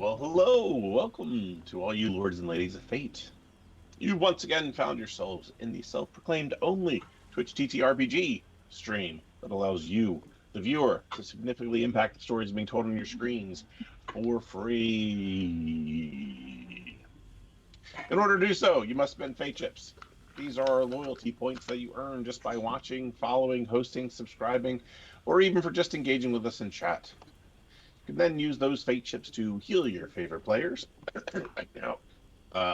Well, hello! Welcome to all you lords and ladies of fate. You once again found yourselves in the self-proclaimed only Twitch TTRPG stream that allows you, the viewer, to significantly impact the stories being told on your screens for free. In order to do so, you must spend fate chips. These are loyalty points that you earn just by watching, following, hosting, subscribing, or even for just engaging with us in chat. You can then use those fate chips to heal your favorite players,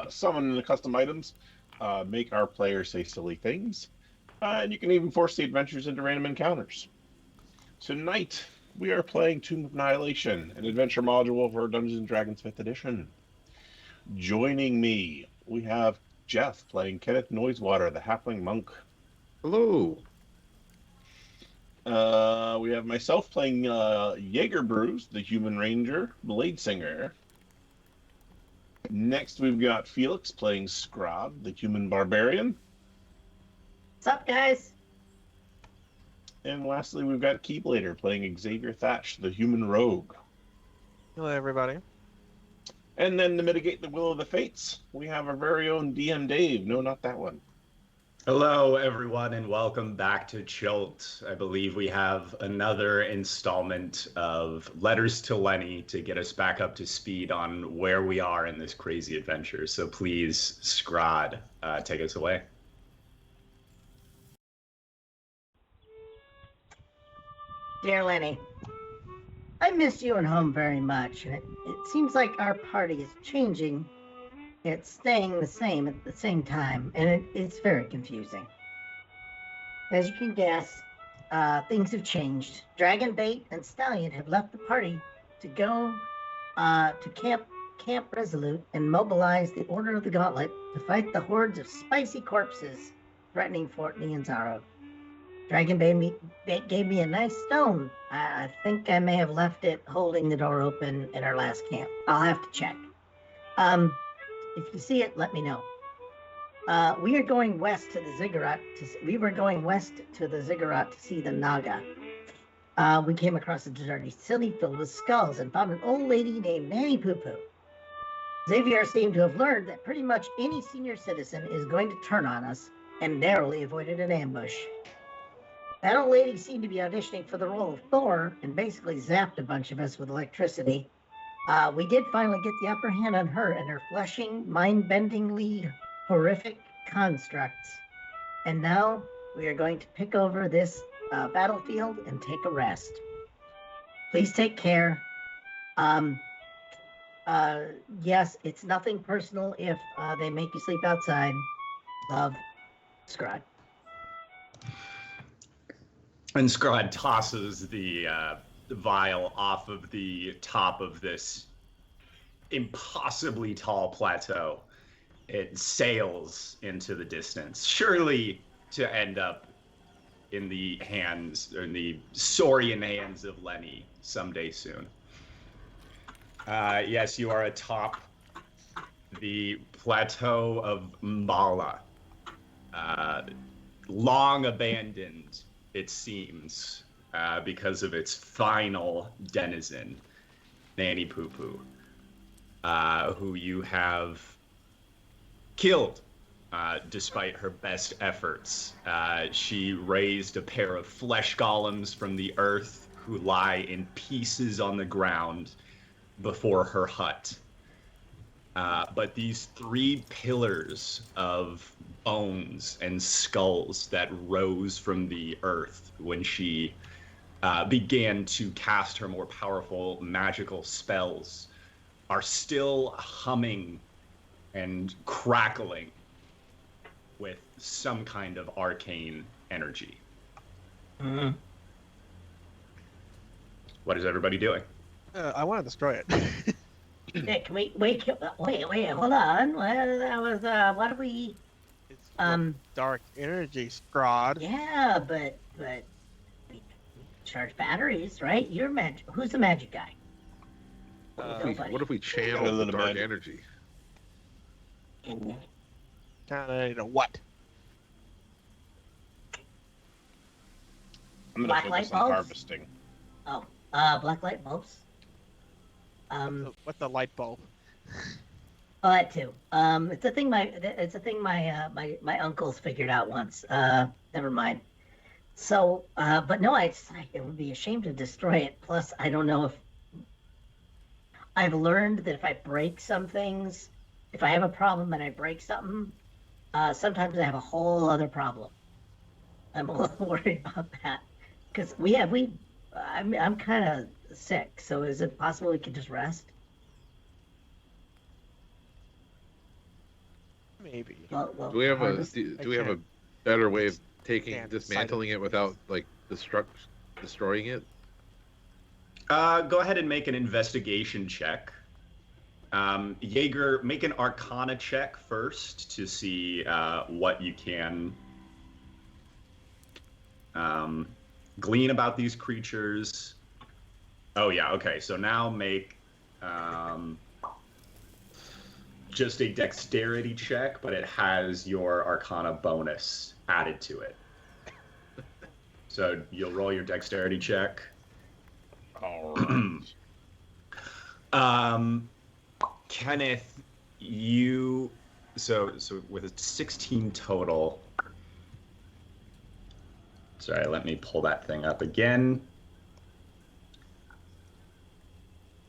summon the custom items, make our players say silly things, and you can even force the adventures into random encounters. Tonight, we are playing Tomb of Annihilation, an adventure module for Dungeons & Dragons 5th Edition. Joining me, we have Jeff playing Kenneth Noisewater, the Halfling Monk. Hello. We have myself playing Jaeger Bruce, the Human Ranger, Blade Singer. Next, we've got Felix playing Scrod, the Human Barbarian. What's up, guys? And lastly, we've got Keyblader playing Xavier Thatch, the Human Rogue. Hello, everybody. And then to mitigate the will of the fates, we have our very own DM Dave. No, not that one. Hello, everyone, and welcome back to Chilt. I believe we have another installment of Letters to Lenny to get us back up to speed on where we are in this crazy adventure. So please, Scrod, take us away. Dear Lenny, I miss you and home very much. It seems like our party is changing. It's staying the same at the same time, and it's very confusing. As you can guess, things have changed. Dragonbait and Stallion have left the party to go to Camp Resolute and mobilize the Order of the Gauntlet to fight the hordes of spicy corpses threatening Fort Nianzaro. Dragonbait gave me a nice stone. I think I may have left it holding the door open in our last camp. I'll have to check. If you see it, let me know. We are going west to the Ziggurat. We were going west to the Ziggurat to see the Naga. We came across a dirty city filled with skulls and found an old lady named Nanny Poo Poo. Xavier seemed to have learned that pretty much any senior citizen is going to turn on us and narrowly avoided an ambush. That old lady seemed to be auditioning for the role of Thor and basically zapped a bunch of us with electricity. We did finally get the upper hand on her and her fleshing, mind-bendingly horrific constructs. And now we are going to pick over this battlefield and take a rest. Please take care. Yes, it's nothing personal if they make you sleep outside. Love, Scrod. And Scrod tosses the vial off of the top of this impossibly tall plateau. It sails into the distance, surely to end up in the hands, or in the saurian hands of Lenny someday soon. Yes, you are atop the plateau of Mbala. Long abandoned, it seems, because of its final denizen, Nanny Poo Poo, who you have killed despite her best efforts. She raised a pair of flesh golems from the earth who lie in pieces on the ground before her hut. But these three pillars of bones and skulls that rose from the earth when she began to cast her more powerful magical spells are still humming and crackling with some kind of arcane energy. Mm-hmm. What is everybody doing? I want to destroy it. Yeah, can we wait, hold on. That was what do we It's dark energy, Scrod. yeah, but we charge batteries, right? You're magic. Who's the magic guy? What if we Got a channel the little dark magic. energy? Kind of what? I'm going to Black focus light on bulbs? harvesting. Oh, black light bulbs. What's the light bulb? Oh, that too. It's a thing. My uncles figured out once. Never mind. So, but no, it would be a shame to destroy it. Plus, I don't know if I've learned that if I break some things, if I have a problem and I break something, sometimes I have a whole other problem. I'm a little worried about that because I'm kind of sick. So, is it possible we could just rest? Maybe. Well, Do we have a harvest? do we have a better way of Can't dismantling it without like destroying it? Go ahead and make an investigation check. Jaeger, make an Arcana check first to see what you can glean about these creatures. Oh yeah, okay. So now make just a dexterity check, but it has your Arcana bonus added to it. So you'll roll your dexterity check. All right. Kenneth, you so with a 16 total. Sorry, let me pull that thing up again.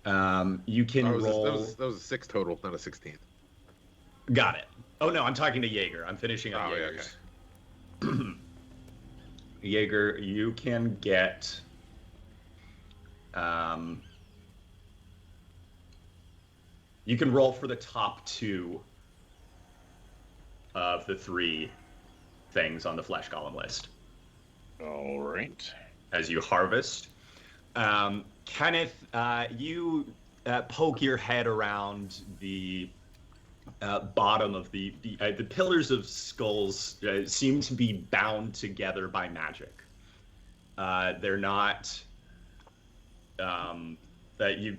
You can roll. That was a 6 total, not a 16. Got it. Oh no, I'm talking to Jaeger. I'm finishing up Jaeger's. Okay. Jaeger, you can get. You can roll for the top 2 of the 3 things on the flesh golem list. All right. As you harvest. Kenneth, you poke your head around the bottom of the pillars of skulls seem to be bound together by magic. They're not that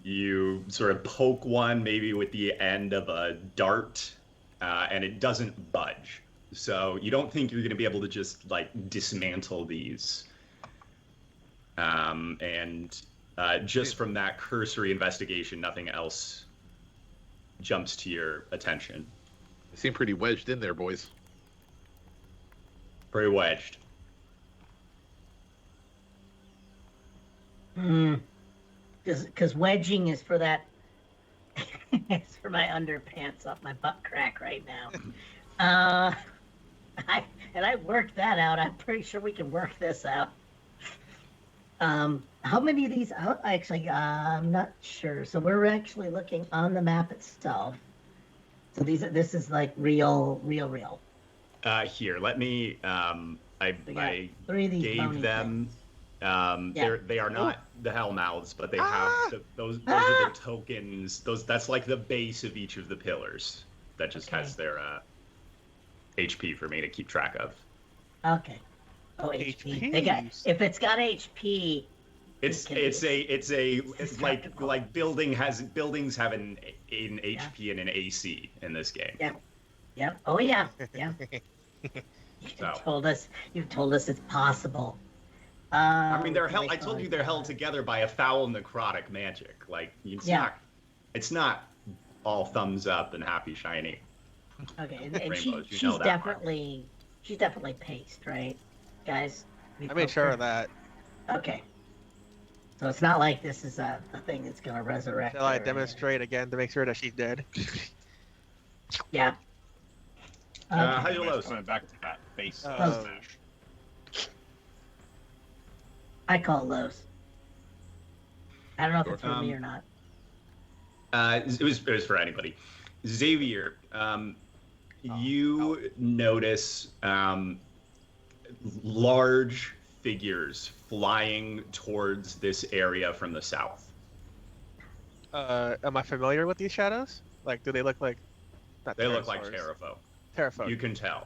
you sort of poke one maybe with the end of a dart, and it doesn't budge. So you don't think you're going to be able to just like dismantle these. And just from that cursory investigation, nothing else jumps to your attention. They seem pretty wedged in there, boys. Very wedged. Because wedging is for that. It's for my underpants off my butt crack right now. I worked that out. I'm pretty sure we can work this out. How many of these? Actually, I'm not sure. So we're actually looking on the map itself. So this is like real. Here, let me. I 3 of these gave them. Yeah. They are not the Hellmouths, but they have those are the tokens. That's like the base of each of the pillars. That just has their HP for me to keep track of. Okay. Oh, HP. They got, if it's got HP. It's like buildings have an HP and an AC in this game. Yeah. Oh yeah. Yeah. You've told us it's possible. I mean, they're held. I told you they're held together by a foul necrotic magic. Like it's not all thumbs up and happy shiny. Okay, and she's definitely paced, right, guys? I made sure of that. Okay. So it's not like this is a thing that's gonna resurrect. Shall I demonstrate again to make sure that she's dead? Yeah. How you low? Coming back to that face smash. I call it Lowe's. I don't know if it's for me or not. It was for anybody. Xavier, you notice large figures flying towards this area from the south. Am I familiar with these shadows? Like, do they look like? They look like Terrafolk. Terrafolk. You can tell,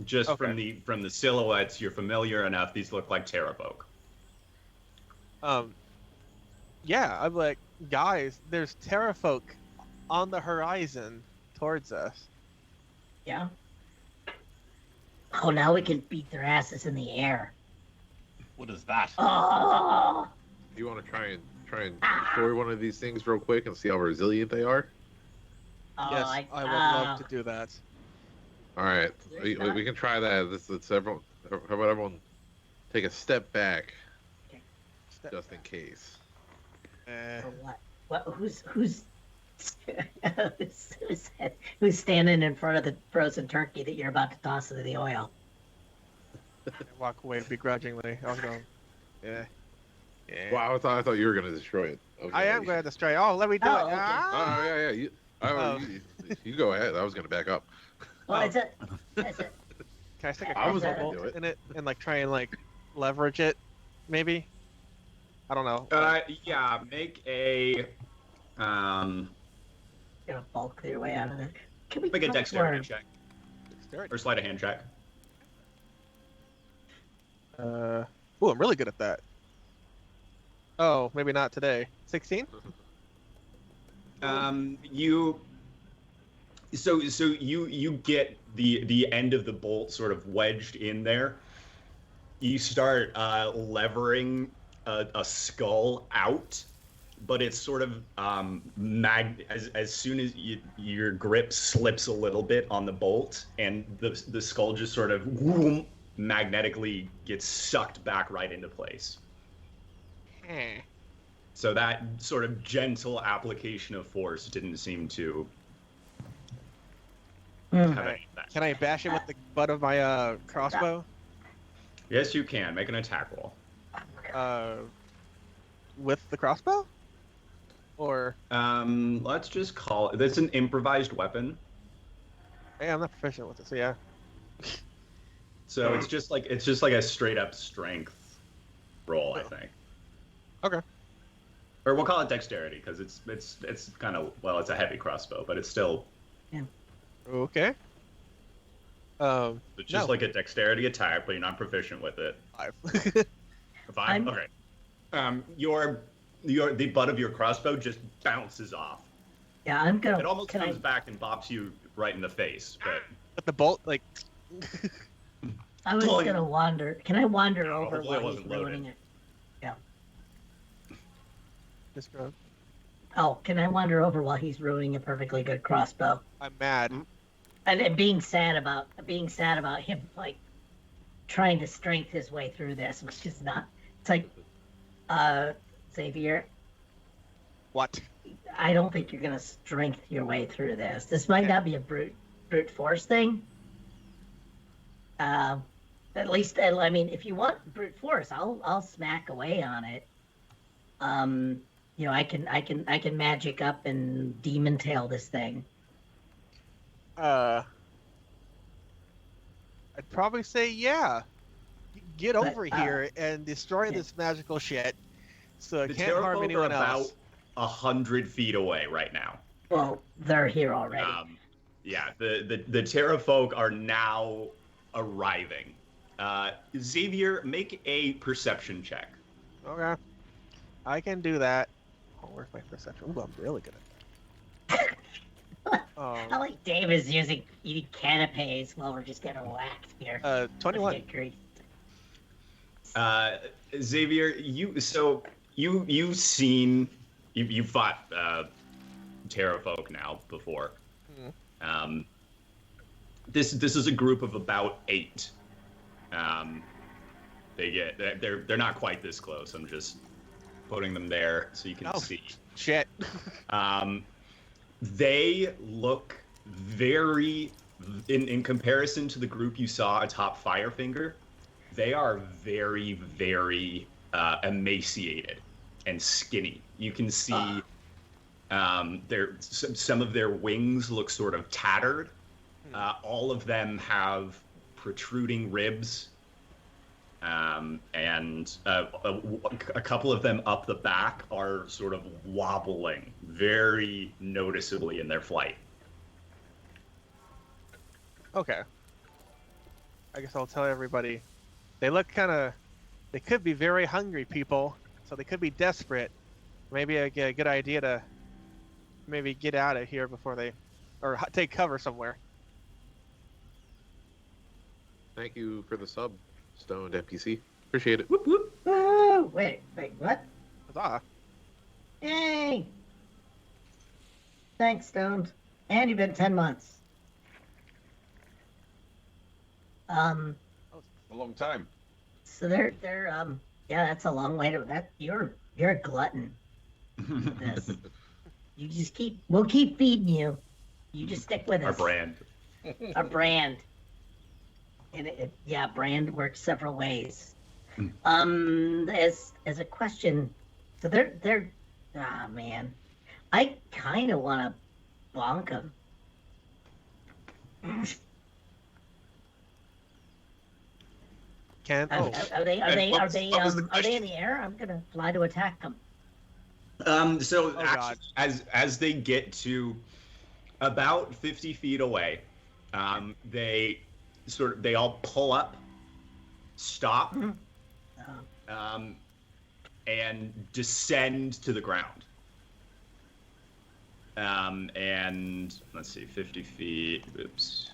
just from the silhouettes. You're familiar enough. These look like Terrafolk. Yeah, I'm like, guys, there's Terrafolk on the horizon towards us. Yeah. Oh, now we can beat their asses in the air. What is that? Oh. You want to try and try and destroy one of these things real quick and see how resilient they are? Oh, Yes, I would love to do that. All right, There's we can try that. Let's everyone. How about everyone take a step back, just in case. For what? What? Who's who's standing in front of the frozen turkey that you're about to toss into the oil? I walk away begrudgingly. I was going, yeah. Yeah. Wow, I thought you were gonna destroy it. I am going to destroy. Oh, let me do Oh, it. okay. Ah! Oh yeah. You go ahead. I was gonna back up. Well, Oh. it's a Can I stick a I was crossbow gonna bolt do it. in it and like try and like leverage it? Maybe. I don't know. Yeah, make a gonna bulk your way out of it. Can we make a talk dexterity more? check Dexterity. or sleight of hand check. Ooh, I'm really good at that. Oh, maybe not today. 16? You get the end of the bolt sort of wedged in there. You start levering a skull out, but it's sort of as soon as your grip slips a little bit on the bolt, and the skull just sort of magnetically gets sucked back right into place. So that sort of gentle application of force didn't seem to have any effect. Can I bash it with the butt of my crossbow? Yes, you can. Make an attack roll. With the crossbow? Or Let's just call it. That's an improvised weapon. hey, I'm not proficient with it, so yeah. So it's just like a straight up strength roll, I think. Okay. Or we'll call it dexterity because it's kind of it's a heavy crossbow, but it's still Okay. it's just no. like a dexterity attack, but you're not proficient with it. 5. 5. Okay. The butt of your crossbow just bounces off. Yeah, I'm gonna. It almost can comes back and bops you right in the face, but But the bolt, like, I was Boing. gonna wander. Can I wander No, over hopefully it while he's wasn't loaded. loading it? Yeah. just go. Oh, can I wander over while he's ruining a perfectly good crossbow? I'm mad. And being sad about him like trying to strength his way through this, which is not. It's like, Xavier, What? I don't think you're gonna strength your way through this. This might not be a brute force thing. At least, I mean, if you want brute force, I'll smack away on it. You know, I can magic up and demon tail this thing. I'd probably say yeah. Get But, over here and destroy yeah. this magical shit, so it the can't harm Terrafolk anyone are else. about 100 feet away right now. Well, they're here already. Yeah, the Terrafolk are now arriving. Xavier, make a perception check. Okay. I can do that. Oh, where's my perception? Ooh, I'm really good at that. I like Dave is eating canapes while we're just getting whacked here. 21. Let's get greased. Xavier, you've fought Terrafolk now before. This is a group of about 8. They're not quite this close. I'm just putting them there so you can see. Shit. They look very, in comparison to the group you saw atop Firefinger, they are very, very emaciated and skinny. You can see some of their wings look sort of tattered. All of them have protruding ribs, and a couple of them up the back are sort of wobbling very noticeably in their flight. Okay. I guess I'll tell everybody. They look they could be very hungry people, so they could be desperate. Maybe a good idea to maybe get out of here before or take cover somewhere. Thank you for the sub, Stoned NPC. Appreciate it. Whoop, whoop. Oh, wait, what? Huzzah. Yay! Thanks, Stones. And you've been 10 months. A long time. So they're yeah, that's a long way to that. You're a glutton. With this. You just we'll keep feeding you. You just stick with Our us. brand. Our brand. And yeah, brand works several ways. As a question, so they're man, I kind of want to bonk them. Can Are they what was the in the air? I'm gonna fly to attack them. So Oh, actually, God. as they get to about 50 feet away, they all pull up, stop, and descend to the ground. And let's see, 50 feet. Oops,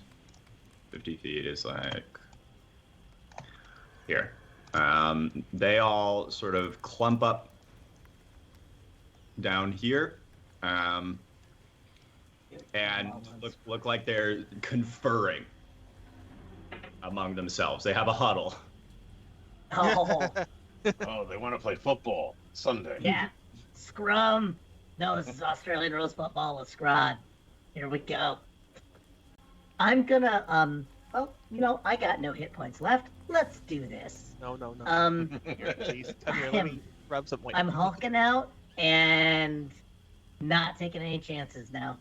50 feet is like here. They all sort of clump up down here, and look like they're conferring among themselves. They have a huddle. Oh Oh, they want to play football Sunday. yeah, scrum. No, this is Australian rules football with Scrod. Here we go. I'm gonna well, I got no hit points left. Let's do this. No. Please, come here. Let me rub some weight. I'm hulking out and not taking any chances now.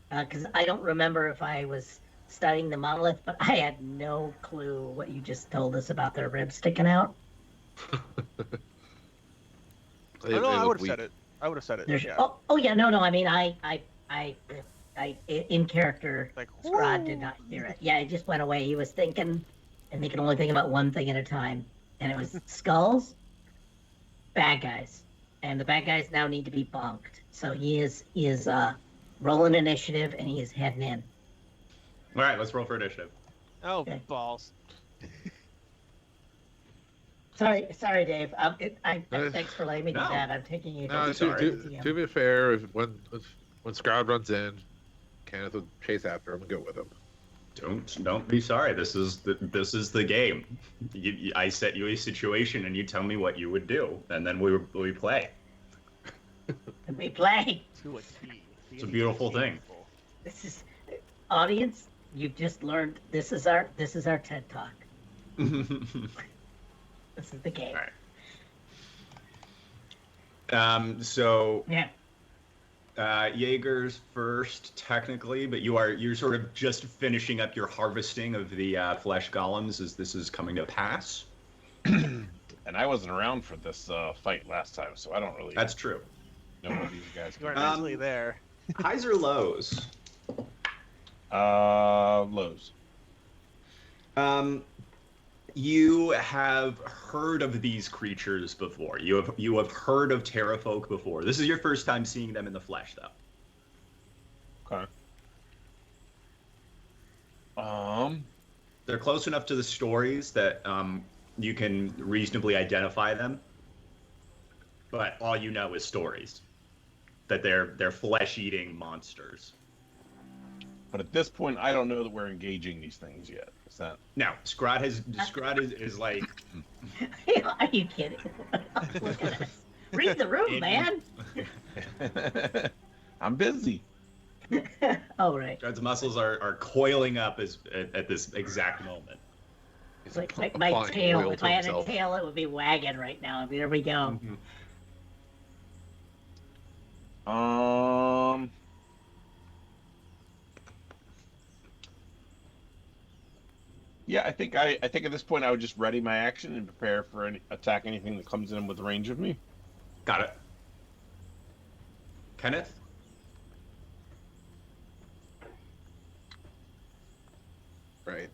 Because I don't remember if I was studying the monolith, but I had no clue what you just told us about their ribs sticking out. I would have said it. Yeah. Oh yeah, no. I mean, I in character. Like, Scrod did not hear it. Yeah, it just went away. He was thinking, and he can only think about one thing at a time, and it was skulls, bad guys, and the bad guys now need to be bonked. So he is rolling initiative, and he is heading in. All right, let's roll for initiative. Oh, Okay. balls. Sorry, Dave. Thanks for letting me do No. that. I'm taking you. No, to to be fair, when Scrod runs in, Kenneth would chase after him and go with him. Don't be sorry. This is the game. I set you a situation, and you tell me what you would do, and then we play. We play. To a T. It's a beautiful thing. This is audience. You've just learned. This is our TED Talk. This is the game. All right. So Yeah. Jaeger's first, technically, but you're sort of just finishing up your harvesting of the flesh golems as this is coming to pass. And I wasn't around for this fight last time, so I don't really That's true. know what these guys You are can nicely there. Highs or lows? Lows. You have heard of these creatures before. You have heard of Terrafolk before. This is your first time seeing them in the flesh, though. Okay. They're close enough to the stories that you can reasonably identify them. But all you know is stories. That they're flesh-eating monsters. But at this point, I don't know that we're engaging these things yet. Is that? Now, Scrod is like. Are you kidding? Look at us. Read the room, man. I'm busy. Oh right. Scrod's muscles are coiling up at this exact moment. It's like my tail. If I had a tail, it would be wagging right now. There we go. Yeah, I think at this point I would just ready my action and prepare for attack anything that comes in with range of me. Got it. Kenneth? Right.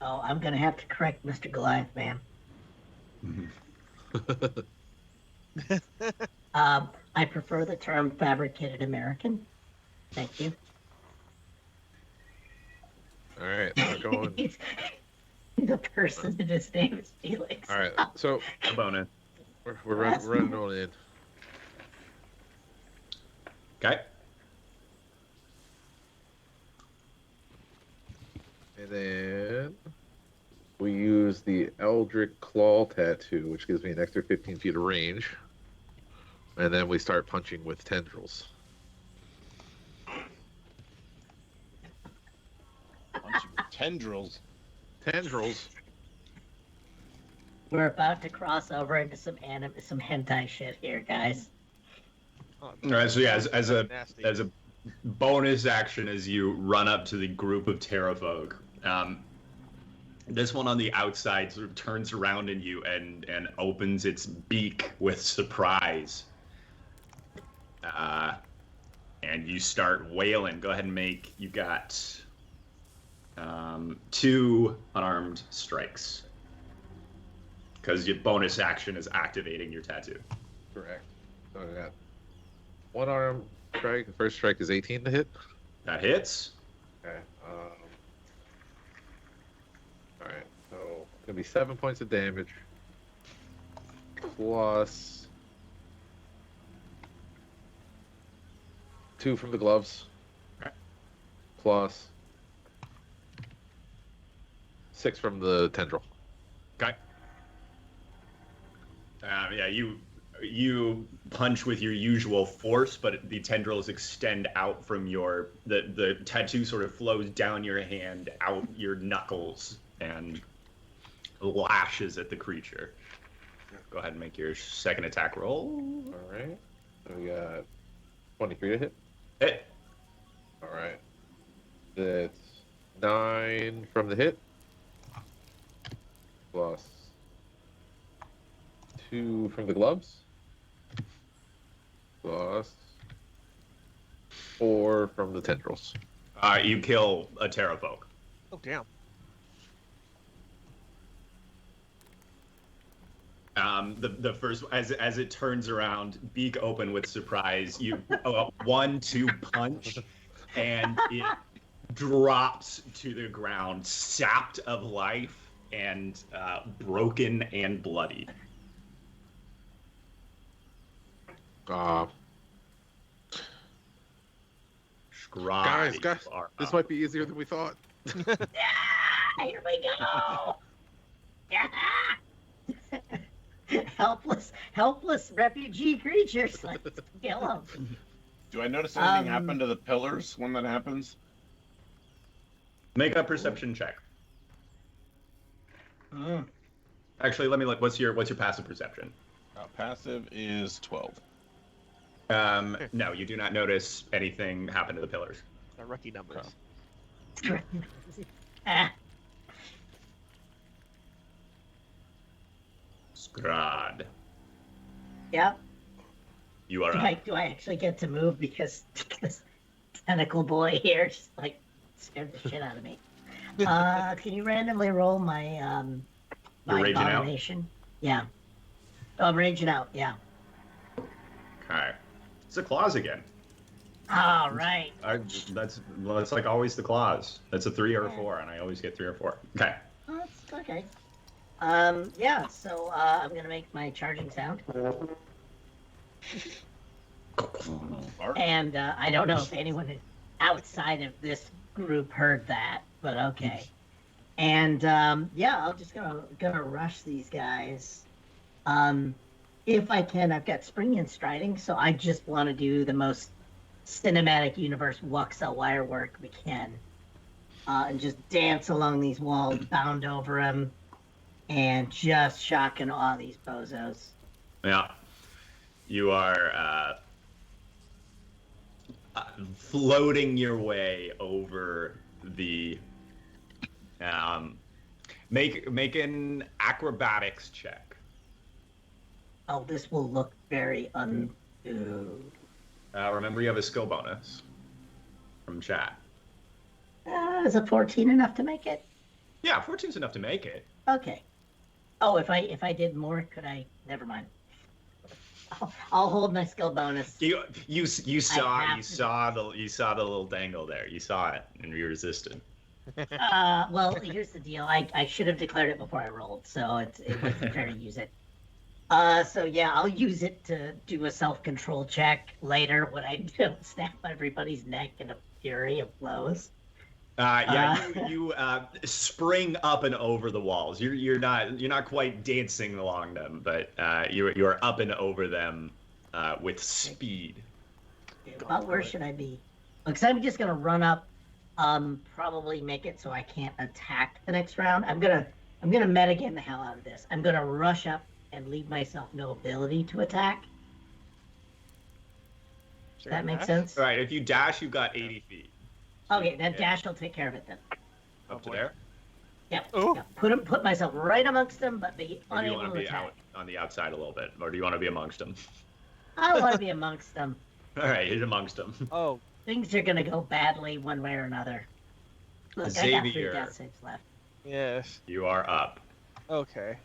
Oh, I'm gonna have to correct Mr. Goliath, ma'am. I prefer the term fabricated American. Thank you. All right, we're going. He's a person and his name is Felix. All right, so A bonus. we're running on in. Okay. And then we use the Eldritch Claw Tattoo, which gives me an extra 15 feet of range. And then we start punching with tendrils. Punching with tendrils. Tendrils? We're about to cross over into some hentai shit here, guys. Oh, All right. So yeah, as a nasty. bonus action, as you run up to the group of Terrafolk, this one on the outside sort of turns around in you and opens its beak with surprise. And you start wailing. Go ahead and make. You got 2 unarmed strikes because your bonus action is activating your tattoo. Correct. So I got 1 arm strike. The first strike is 18 to hit. That hits. Okay. All right. So it's gonna be 7 points of damage plus 2 from the gloves Okay. plus 6 from the tendril. Okay. Yeah, you punch with your usual force, but the tendrils extend out from the tattoo sort of flows down your hand, out your knuckles, and lashes at the creature. Go ahead and make your second attack roll. All right. So we got 23 to hit. Hit. All right. That's 9 from the hit plus 2 from the gloves plus 4 from the tendrils. You kill a Terrafolk. Oh, damn. The first as it turns around, beak open with surprise, you 1-2 punch, and it drops to the ground, sapped of life and broken and bloody. Guys, Scry, guys, this might be easier than we thought. Yeah, here we go. Yeah. helpless refugee creatures. Let's kill them. Do I notice anything happen to the pillars when that happens? Make a perception check. Mm. Actually, let me look. What's your passive perception? Passive is 12. No, you do not notice anything happen to the pillars. Our rookie numbers. Ah, Scrod, yep. you are Do up. I actually get to move because tentacle boy here just like scared the shit out of me? Can you randomly roll my You're raging out? abomination? Yeah. Oh, I'm raging out. Yeah. Okay. It's the claws again. All right. That's like always the claws. That's a 3 or a 4, and I always get 3 or 4. Okay. Oh, that's okay. Yeah. So I'm gonna make my charging sound, and I don't know if anyone outside of this group heard that, but okay. And yeah, I'm just gonna rush these guys. If I can, I've got spring and striding, so I just want to do the most cinematic universe Wuxel wire work we can, and just dance along these walls, bound over them, and just shock and awe these bozos. Yeah. You are floating your way over the. Make an acrobatics check. Oh, this will look very Remember, you have a skill bonus from chat. is a 14 enough to make it? Yeah, 14's enough to make it. Okay. Oh, if I did more, could I? Never mind. I'll hold my skill bonus. You saw have you to saw the little dangle there. You saw it and you resisted. Well, here's the deal. I should have declared it before I rolled, so it wasn't fair to use it. So yeah, I'll use it to do a self-control check later when I don't snap everybody's neck in a fury of blows. You spring up and over the walls. You're not quite dancing along them, but you're up and over them with speed. About where should I be? Because I'm just gonna run up, probably make it so I can't attack the next round. I'm gonna metagame the hell out of this. I'm gonna rush up and leave myself no ability to attack. Does that make sense? All right. If you dash, you've got 80 feet. Okay, then dash will take care of it then. Up to there. Yep. Oh. Yep. Put myself right amongst them, but be Or do you unable want to to be attack. out on the outside a little bit, or do you want to be amongst them? I want to be amongst them. All right, he's amongst them. Oh, Things are gonna go badly one way or another. Look, I got 3 Xavier. death saves left. yes. You are up. Okay.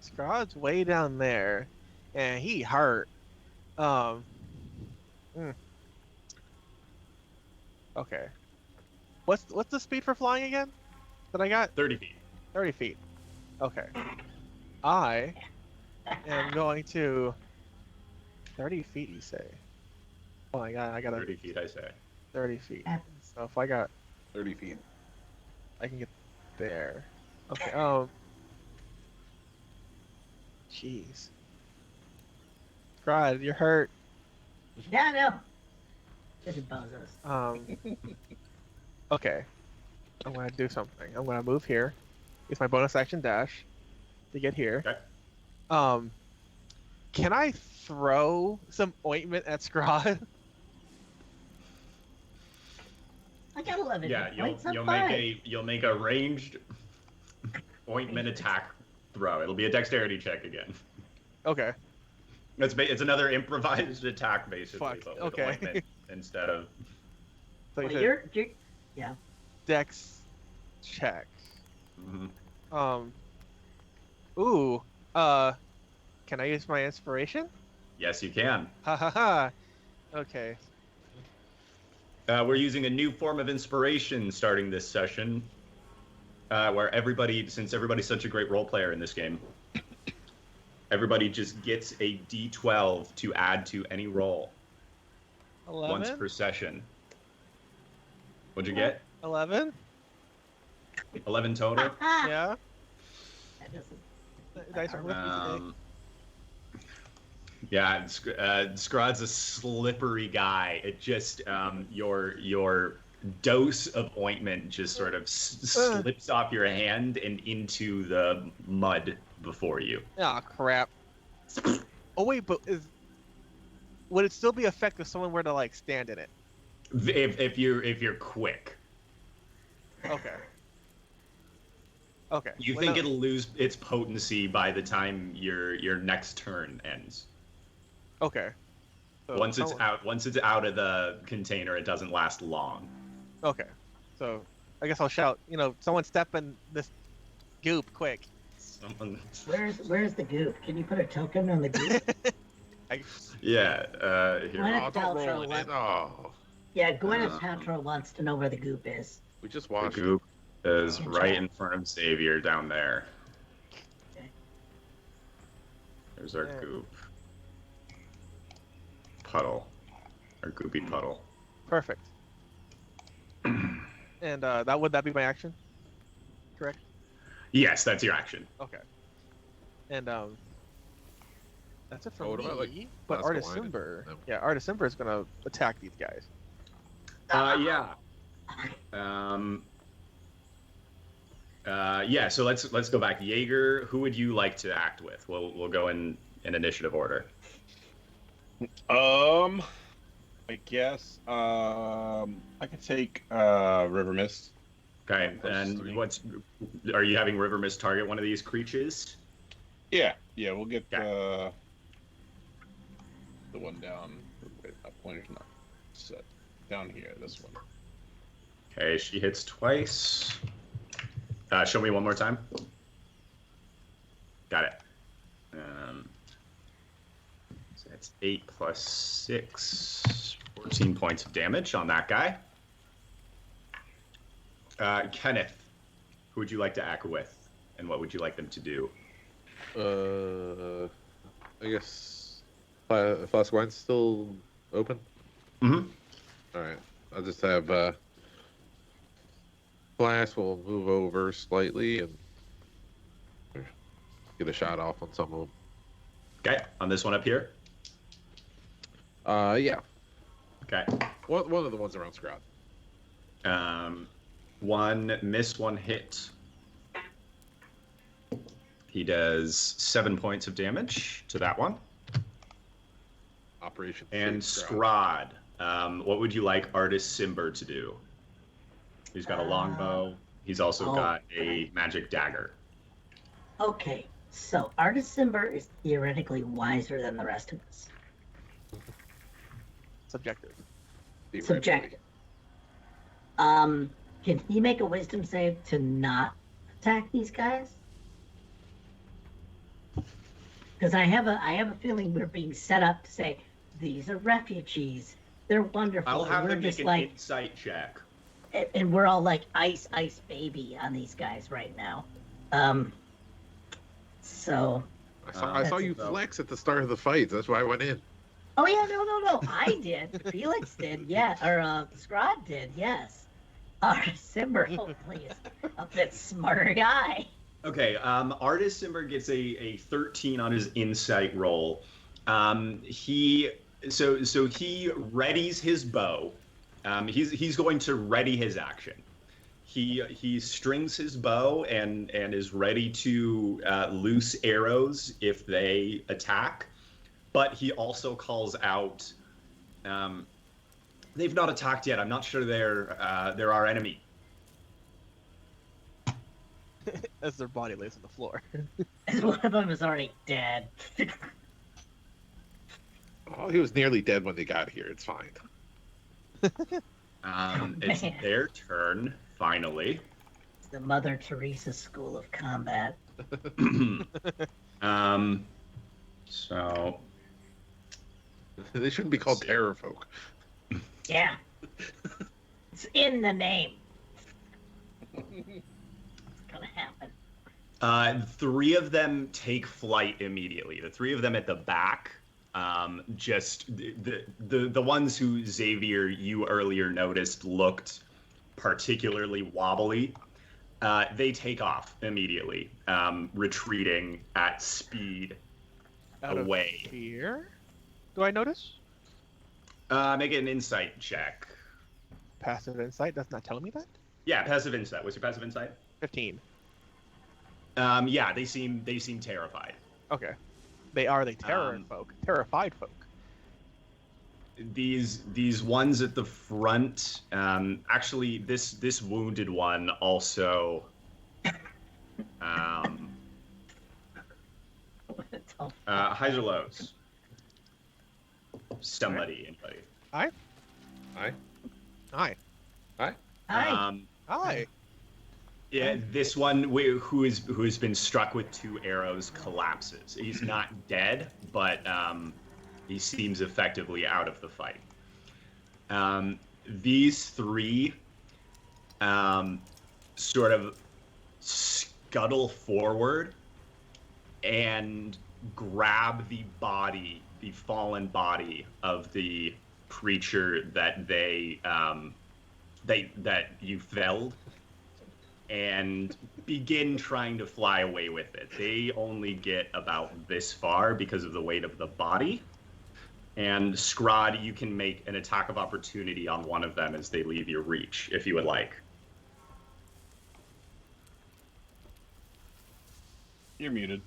Scrod's way down there, and he hurt. Okay. What's the speed for flying again? That I got 30 feet. 30 feet. Okay. I am going to 30 feet. You say? Oh, I got 30 feet, I say. 30 feet. Yeah. So if I got 30 feet. I can get there. Okay, jeez. Scrod, you're hurt. Yeah, I know. Just bozos. Okay. I'm gonna do something. I'm gonna move here. Use my bonus action dash to get here. Okay. Can I throw some ointment at Scrod? I got 11 Yeah, hit points. I'm you'll fine. make a ranged ointment attack throw. It'll be a dexterity check again. Okay. It's another improvised attack basically, Fuck, but with okay. ointment instead of. So you Well, said you're yeah. dex check. Mhm. Ooh. Can I use my inspiration? Yes, you can. Ha ha ha. Okay. We're using a new form of inspiration starting this session, where since everybody's such a great role player in this game, everybody just gets a D12 to add to any roll 11. once per session. What'd you get? 11. 11 total. Yeah. That doesn't. Dice are with me today. Yeah, Scrod's a slippery guy. It just your dose of ointment just sort of slips off your hand and into the mud before you. Oh crap. Oh wait, but would it still be effective if someone were to like stand in it? If you're quick, Okay. Okay. you Well, think no- it'll lose its potency by the time your next turn ends. Okay. So Once it's someone- out of the container, it doesn't last long. Okay. So I guess I'll shout. Someone step in this goop quick. Someone, Where's the goop? Can you put a token on the goop? yeah. Here. Gwyneth Oh, don't Paltrow roll it in. wants- Oh, Yeah, Gwyneth Paltrow wants to know where the goop is. we just The watched it. goop is Good right job. in front of Xavier down there. Okay. There's our Yeah. goop puddle, our goopy puddle. Perfect. And would that be my action? Correct. Yes, that's your action. Okay. And that's it for Oh, what me. about, like, but glass of wine Artisimber, and- yeah, Artisimber is gonna attack these guys. Yeah. Yeah. So let's go back. Jaeger, who would you like to act with? We'll go in initiative order. I guess I could take River Mist. Okay. Plus And three. are you having River Mist target one of these creatures? Yeah, we'll get Okay. the one down. Wait, my pointer's not set. down here. This one. Okay, she hits twice. Show me one more time. Got it. So that's 8 plus 6, 14 points of damage on that guy. Kenneth, who would you like to act with, and what would you like them to do? I guess Flask Wine's still open. Mm-hmm. All right, I'll just have Flask will move over slightly and get a shot off on some of them. Okay, on this one up here. Yeah. Okay. One of the ones around Scrod. One miss, one hit. He does 7 points of damage to that one. Operation. And Save Scrod, what would you like Artist Simber to do? He's got a longbow. He's also got a magic dagger. Okay, so Artist Simber is theoretically wiser than the rest of us. Subjective. Theoretically. Subjective. Can he make a wisdom save to not attack these guys? Because I have a feeling we're being set up to say these are refugees. They're wonderful. I'll have we're him make just an like, insight check. and we're all like ice baby on these guys right now. So. I saw you flex at the start of the fight. That's why I went in. Oh yeah, no. I did. Felix did, yeah. Or Scrod did, yes. Simber hopefully is a bit smarter guy. Okay, Artist Simber gets a 13 on his insight roll. He readies his bow. He's going to ready his action. He strings his bow and is ready to loose arrows if they attack. But he also calls out, they've not attacked yet. I'm not sure they're our enemy. As their body lays on the floor. And one of them is already dead. Oh, he was nearly dead when they got here. It's fine. It's Man. their turn, finally. It's the Mother Teresa School of Combat. So They shouldn't be called terror folk. Yeah. It's in the name. It's gonna happen. 3 of them take flight immediately. The 3 of them at the back, just the ones who, Xavier, you earlier noticed looked particularly wobbly. They take off immediately, retreating at speed away. Here? Do I notice? Make an insight check. Passive insight does not tell me that. Yeah, passive insight. What's your passive insight? 15. Yeah, they seem terrified. Okay. They are the terrified folk. These ones at the front. Actually, this wounded one also. Highs or lows? Somebody, anybody? Hi. Hi. Hi. Yeah, this one who has been struck with 2 arrows collapses. He's not dead, but he seems effectively out of the fight. These 3 sort of scuttle forward and grab the fallen body of the creature that that you felled, and begin trying to fly away with it. They only get about this far because of the weight of the body. And Scrod, you can make an attack of opportunity on one of them as they leave your reach, if you would like. You're muted.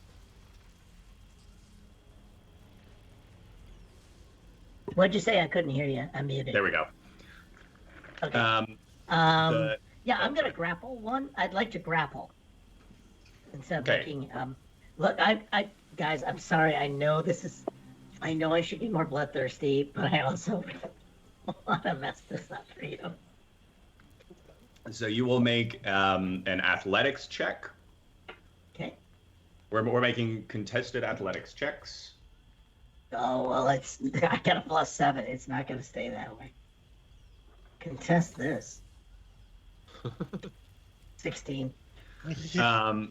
What'd you say? I couldn't hear you. I'm muted. There we go. Okay. Yeah, I'm gonna grapple one. I'd like to grapple instead of making. Look, I guys, I'm sorry. I know I should be more bloodthirsty, but I also want to mess this up for you. So you will make an athletics check. Okay. We're making contested athletics checks. Oh, well, I got a +7. It's not going to stay that way. Contest this. 16. Yeah.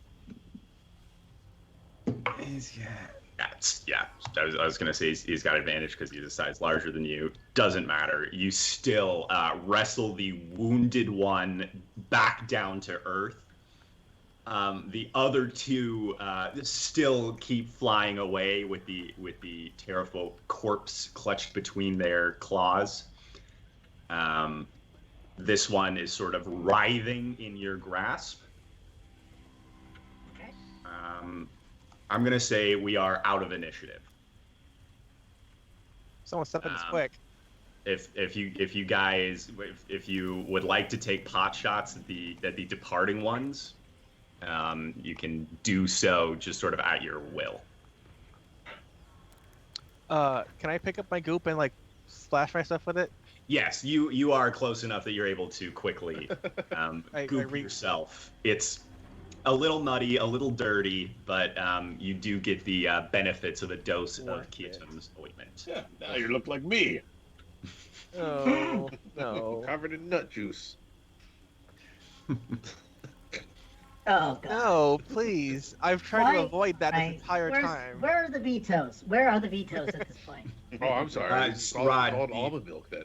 I was gonna say he's got advantage because he's a size larger than you. Doesn't matter. You still wrestle the wounded one back down to earth. The other two still keep flying away with the Terrafolk corpse clutched between their claws. This one is sort of writhing in your grasp. Okay. I'm gonna say we are out of initiative. Someone step in this quick. If you guys would like to take pot shots at the departing ones, you can do so just sort of at your will. Can I pick up my goop and like splash myself with it? Yes, you are close enough that you're able to quickly goop yourself. It's a little nutty, a little dirty, but you do get the benefits of a dose of Keaton's ointment. Yeah, now you look like me. Oh, no. Covered in nut juice. Oh, God. No, please. I've tried to avoid that this entire Where's- time. Where are the vetoes? Where are the vetoes at this point? Oh, I'm sorry. It's Call Rod, it almond milk then.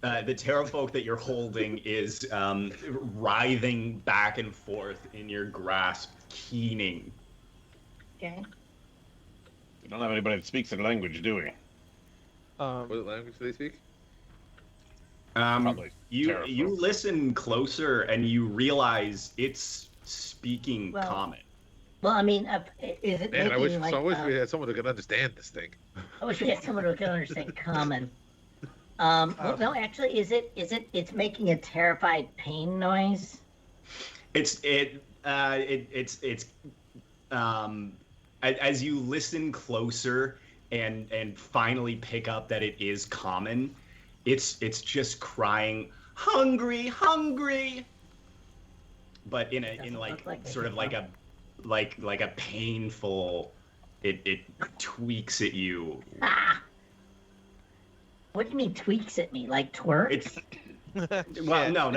The Terrafolk that you're holding is writhing back and forth in your grasp, keening. Okay. We don't have anybody that speaks their language, do we? What language do they speak? Probably You Terrafolk. listen closer and you realize it's speaking Well, common. Well, I mean, is it Man, making I wish like? we had someone who could understand this thing. I wish we had someone who could understand common. Well, no, actually, it's making a terrified pain noise? It's as you listen closer and finally pick up that it is common, it's just crying hungry, hungry, but in like like sort of like a painful, it tweaks at you. Ah! What do you mean tweaks at me? Like twerk? It's well, no.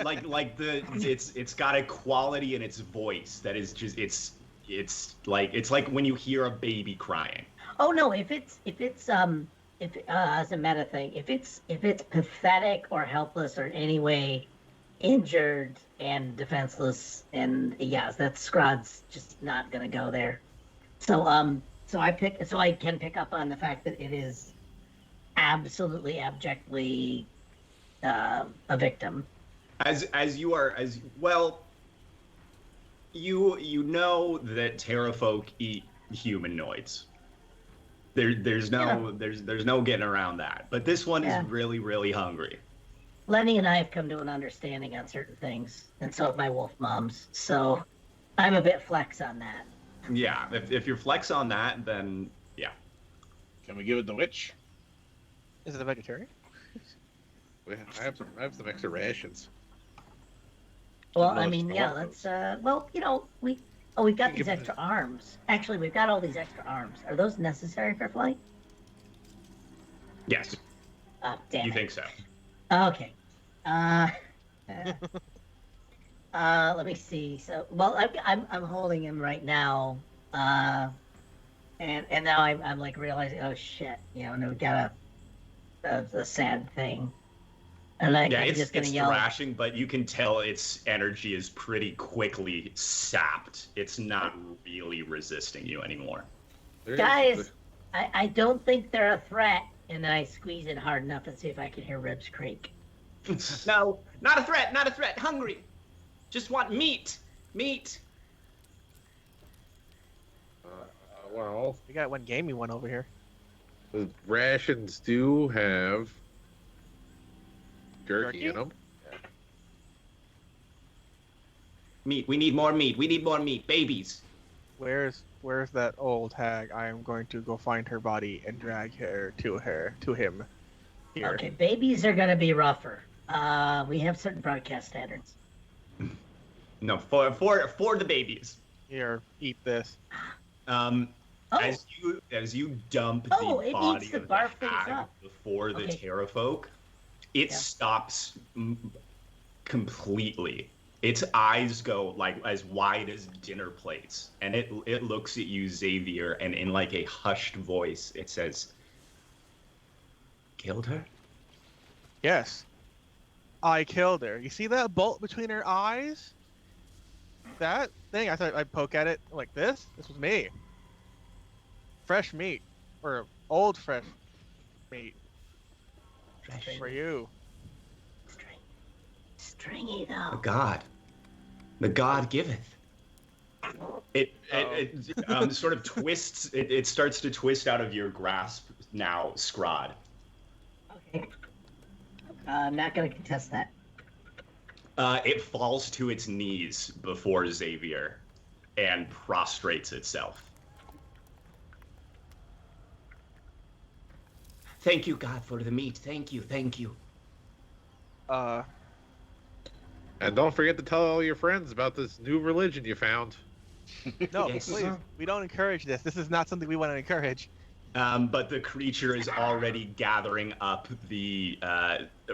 Like it's got a quality in its voice that is just it's like when you hear a baby crying. Oh no, if it's as a meta thing, if it's pathetic or helpless or in any way injured and defenseless, and yes, that Scrod's just not gonna go there. So so I can pick up on the fact that it is absolutely abjectly a victim. As you are as well, you know that Terrafolk eat humanoids. There's no getting around that. But this one Yeah. is really, really hungry. Lenny and I have come to an understanding on certain things, and so have my wolf moms. So I'm a bit flex on that. Yeah, if you're flex on that, then yeah. Can we give it the witch? Is it a vegetarian? I have some extra rations. Well, I'd I love mean, to yeah, know let's well, we've got You these give- extra arms. Actually, we've got all these extra arms. Are those necessary for flight? Yes, Oh, damn you it. think so. Okay. Let me see. So, well, I'm holding him right now, and now I'm like realizing, oh shit, no, we got a sad thing, and I'm It's just gonna yell. thrashing, but you can tell its energy is pretty quickly sapped. It's not really resisting you anymore. Guys, I don't think they're a threat, and then I squeeze it hard enough and see if I can hear ribs creak. No, not a threat, not a threat. Hungry. Just want meat. Meat. Well, We got one gamey one over here. the rations do have jerky Jerky? in them. Meat. We need more meat. We need more meat. Babies. Where's that old hag? I am going to go find her body and drag her to him. here. Okay, babies are gonna be rougher. We have certain broadcast standards. No, for the babies. Here, eat this. Um, Oh, as you dump Oh, the it body needs to of the barf things hag up. before the Okay. Terrafolk, it Yeah. stops completely. Its eyes go like as wide as dinner plates, and it looks at you, Xavier, and in like a hushed voice, it says, "Killed her." Yes. I killed her. You see that bolt between her eyes? That thing, I thought I'd poke at it like this. This was me. Fresh meat. Or old fresh meat for you. Stringy The though. God, the God giveth. It sort of twists. It starts to twist out of your grasp now, Scrod. Okay. I'm not gonna contest that. It falls to its knees before Xavier and prostrates itself. Thank you, God, for the meat. Thank you, thank you. Uh, And don't forget to tell all your friends about this new religion you found. no, Yes. please. We don't encourage this. This is not something we want to encourage. But the creature is already gathering up the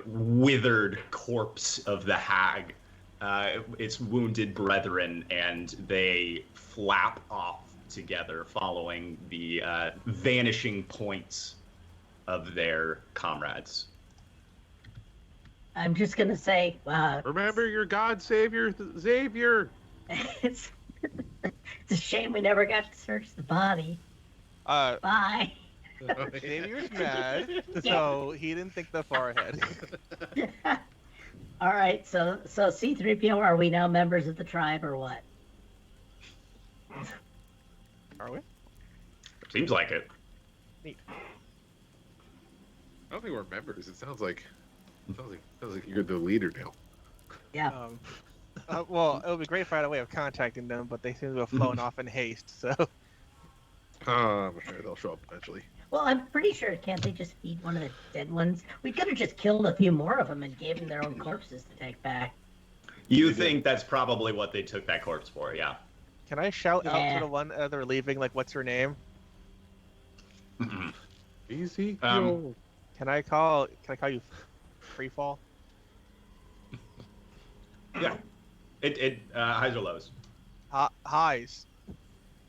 withered corpse of the hag, its wounded brethren, and they flap off together following the vanishing points of their comrades. I'm just gonna say, Remember your God Savior, Xavier. it's a shame we never got to search the body. Bye. Xavier's mad, so he didn't think that far ahead. All right, so C-3PO, are we now members of the tribe or what? Are we? Seems like it. Neat. I don't think we're members. It sounds like you're the leader now. Yeah. Well, it would be great if I had a way of contacting them, but they seem to have flown off in haste, so... I'm sure they'll show up eventually. Well, I'm pretty sure, can't they just feed one of the dead ones? We could have just killed a few more of them and gave them their own corpses to take back. You think that's probably what they took that corpse for, yeah. Can I shout out Yeah. to the one they're leaving, like, what's her name? Easy. Can I call you Freefall? Yeah. It highs or lows. Highs.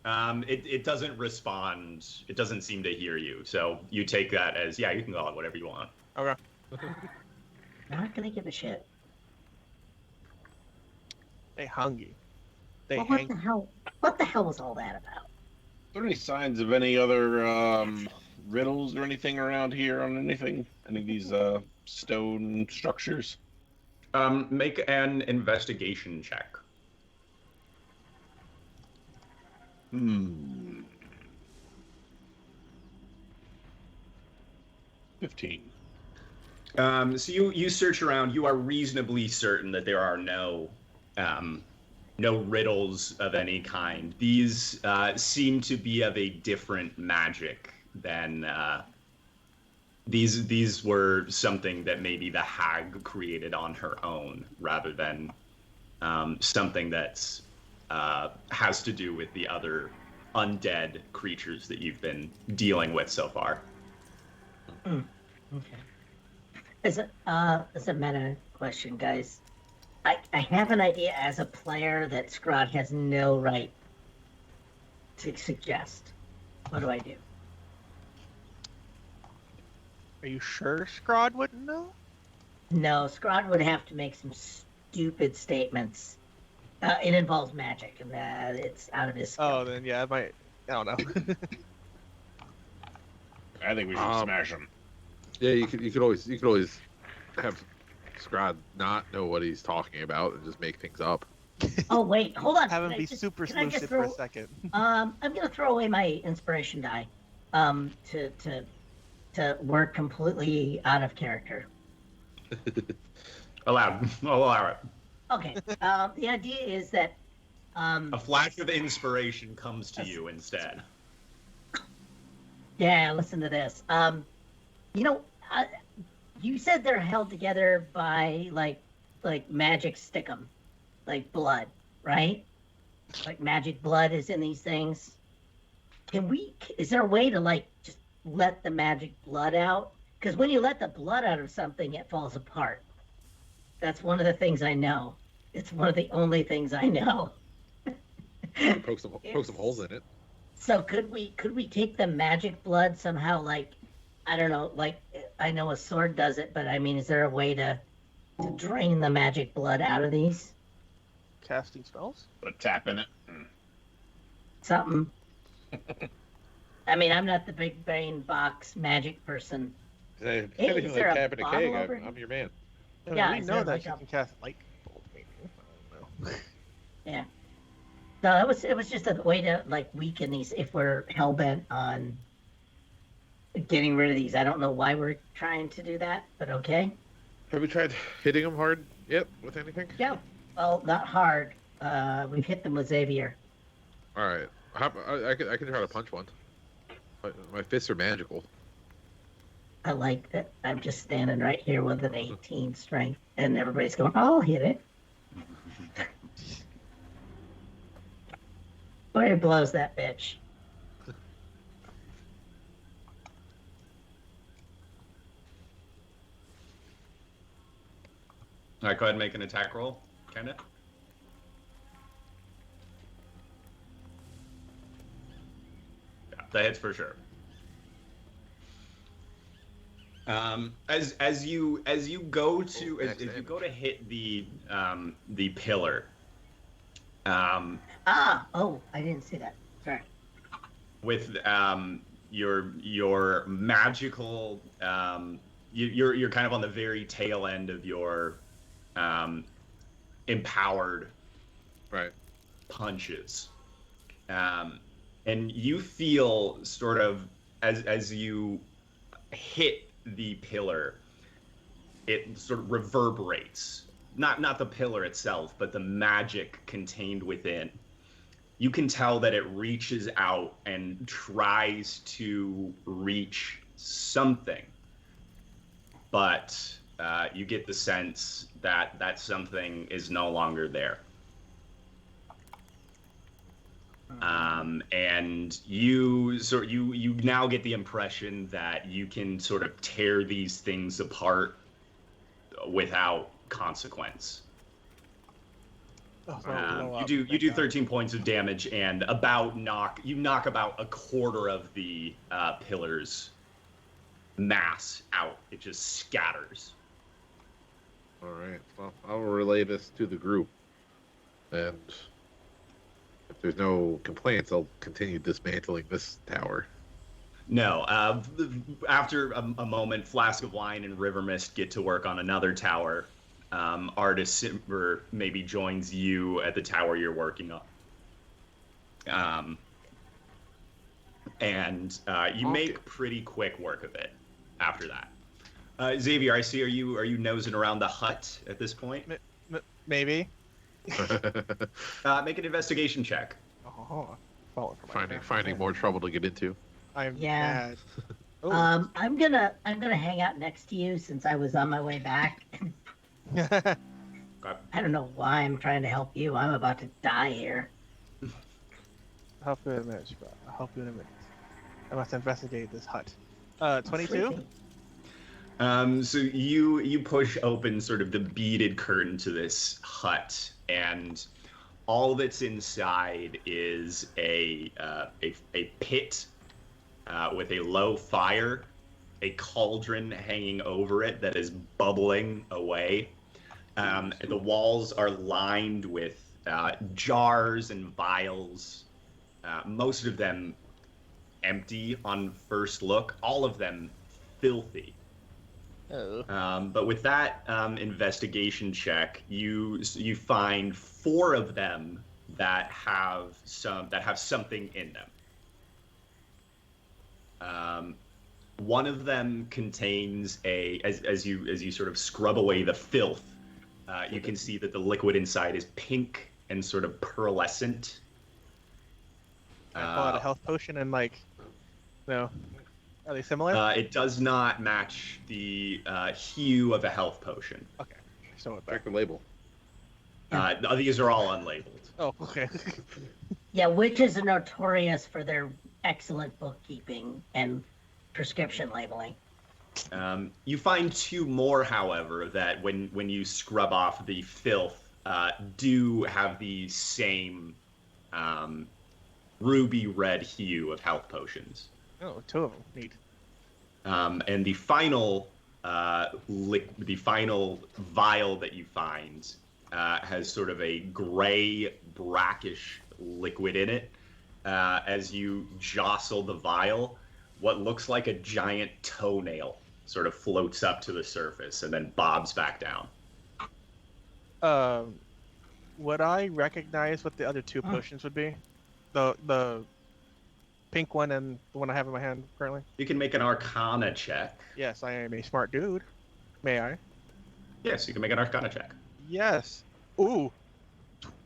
It doesn't respond. It doesn't seem to hear you. So you take that as, yeah, you can call it whatever you want. Okay. Not gonna give a shit. They hungry. They Well, what hang. the hell? What the hell was all that about? Are there any signs of any other riddles or anything around here on anything? Any of these stone structures? Make an investigation check. 15. So you search around. You are reasonably certain that there are no riddles of any kind. These seem to be of a different magic than these were something that maybe the hag created on her own, rather than something that's has to do with the other undead creatures that you've been dealing with so far. Okay. As a meta question, guys, I have an idea as a player that Scrod has no right to suggest. What do I do? Are you sure Scrod wouldn't know? No, Scrod would have to make some stupid statements. It involves magic, and it's out of his scope. Oh, then yeah, I might. I don't know. I think we should smash them. Yeah, you could always have Scrod not know what he's talking about and just make things up. Oh wait, hold on. Have him Can I be just- super can I just lucid for a throw- second. I'm gonna throw away my inspiration die, to work completely out of character. Allowed. I'll allow it. Okay. The idea is that A flash of inspiration comes to you instead. yeah, listen to this. You know, you said they're held together by like magic stickum, like blood, right? Like magic blood is in these things. Is there a way to like just let the magic blood out? Because when you let the blood out of something, it falls apart. That's one of the things I know. It's one of the only things I know. Poke some holes in it. So could we take the magic blood somehow? Like, I don't know. Like, I know a sword does it, but I mean, is there a way to drain the magic blood out of these? Casting spells? But tap in it. Something. I mean, I'm not the big brain box magic person. Hey, Hey, anything is like there a tapping a bottle keg, over I'm your man. Yeah, we is know there that like you a- can cast light bolt. Maybe. I don't know. Yeah. No, it was just a way to like weaken these if we're hell bent on getting rid of these. I don't know why we're trying to do that, but okay. Have we tried hitting them hard yet with anything? Yeah. Well, not hard. We've hit them with Xavier. All right. I can try to punch one. My fists are magical. I like that. I'm just standing right here with an 18 strength, and everybody's going, "I'll hit it." Boy, it blows that bitch. All right, go ahead and make an attack roll, Kenneth. Yeah, that hits for sure. As you go to as you go to hit the pillar, Oh, I didn't see that. Sorry. with your magical you're kind of on the very tail end of your empowered Right. punches, and you feel sort of as you hit the pillar, it sort of reverberates, not the pillar itself, but the magic contained within. You can tell that it reaches out and tries to reach something, but you get the sense that that something is no longer there. And you now get the impression that you can sort of tear these things apart without consequence. Oh, blow You up, do thank 13 points of damage and knock about a quarter of the pillar's mass out. It just scatters. All right. Well, I'll relay this to the group, and if there's no complaints, I'll continue dismantling this tower. No, after a moment, Flask of Wine and River Mist get to work on another tower. Artis Simber maybe joins you at the tower you're working on. And you make pretty quick work of it after that. Xavier, I see. Are you nosing around the hut at this point? Maybe. Make an investigation check. Oh, falling for my finding more trouble to get into. I'm Yeah. mad. Oh. I'm gonna hang out next to you since I was on my way back. Okay. I don't know why I'm trying to help you. I'm about to die here. I'll help you in a minute, Sprout. I'll help you in a minute. I must investigate this hut. 22? So you push open sort of the beaded curtain to this hut, and all that's inside is a pit with a low fire, a cauldron hanging over it that is bubbling away. The walls are lined with jars and vials, most of them empty on first look, all of them filthy. Oh. But with that investigation check, you find 4 of them that have something in them. One of them contains as you sort of scrub away the filth, you can see that the liquid inside is pink and sort of pearlescent. I pull out a health potion and Are they similar? It does not match the hue of a health potion. Okay. So it Check the label. These are all unlabeled. Oh, okay. Yeah, witches are notorious for their excellent bookkeeping and prescription labeling. You find two more, however, that when you scrub off the filth, do have the same ruby red hue of health potions. Oh, two of them. Neat. And the final vial that you find has sort of a gray, brackish liquid in it. As you jostle the vial, what looks like a giant toenail sort of floats up to the surface and then bobs back down. Would I recognize what the other two potions would be? The pink one and the one I have in my hand currently? You can make an Arcana check. Yes, I am a smart dude. May I? Yes, you can make an Arcana check. Yes. Ooh.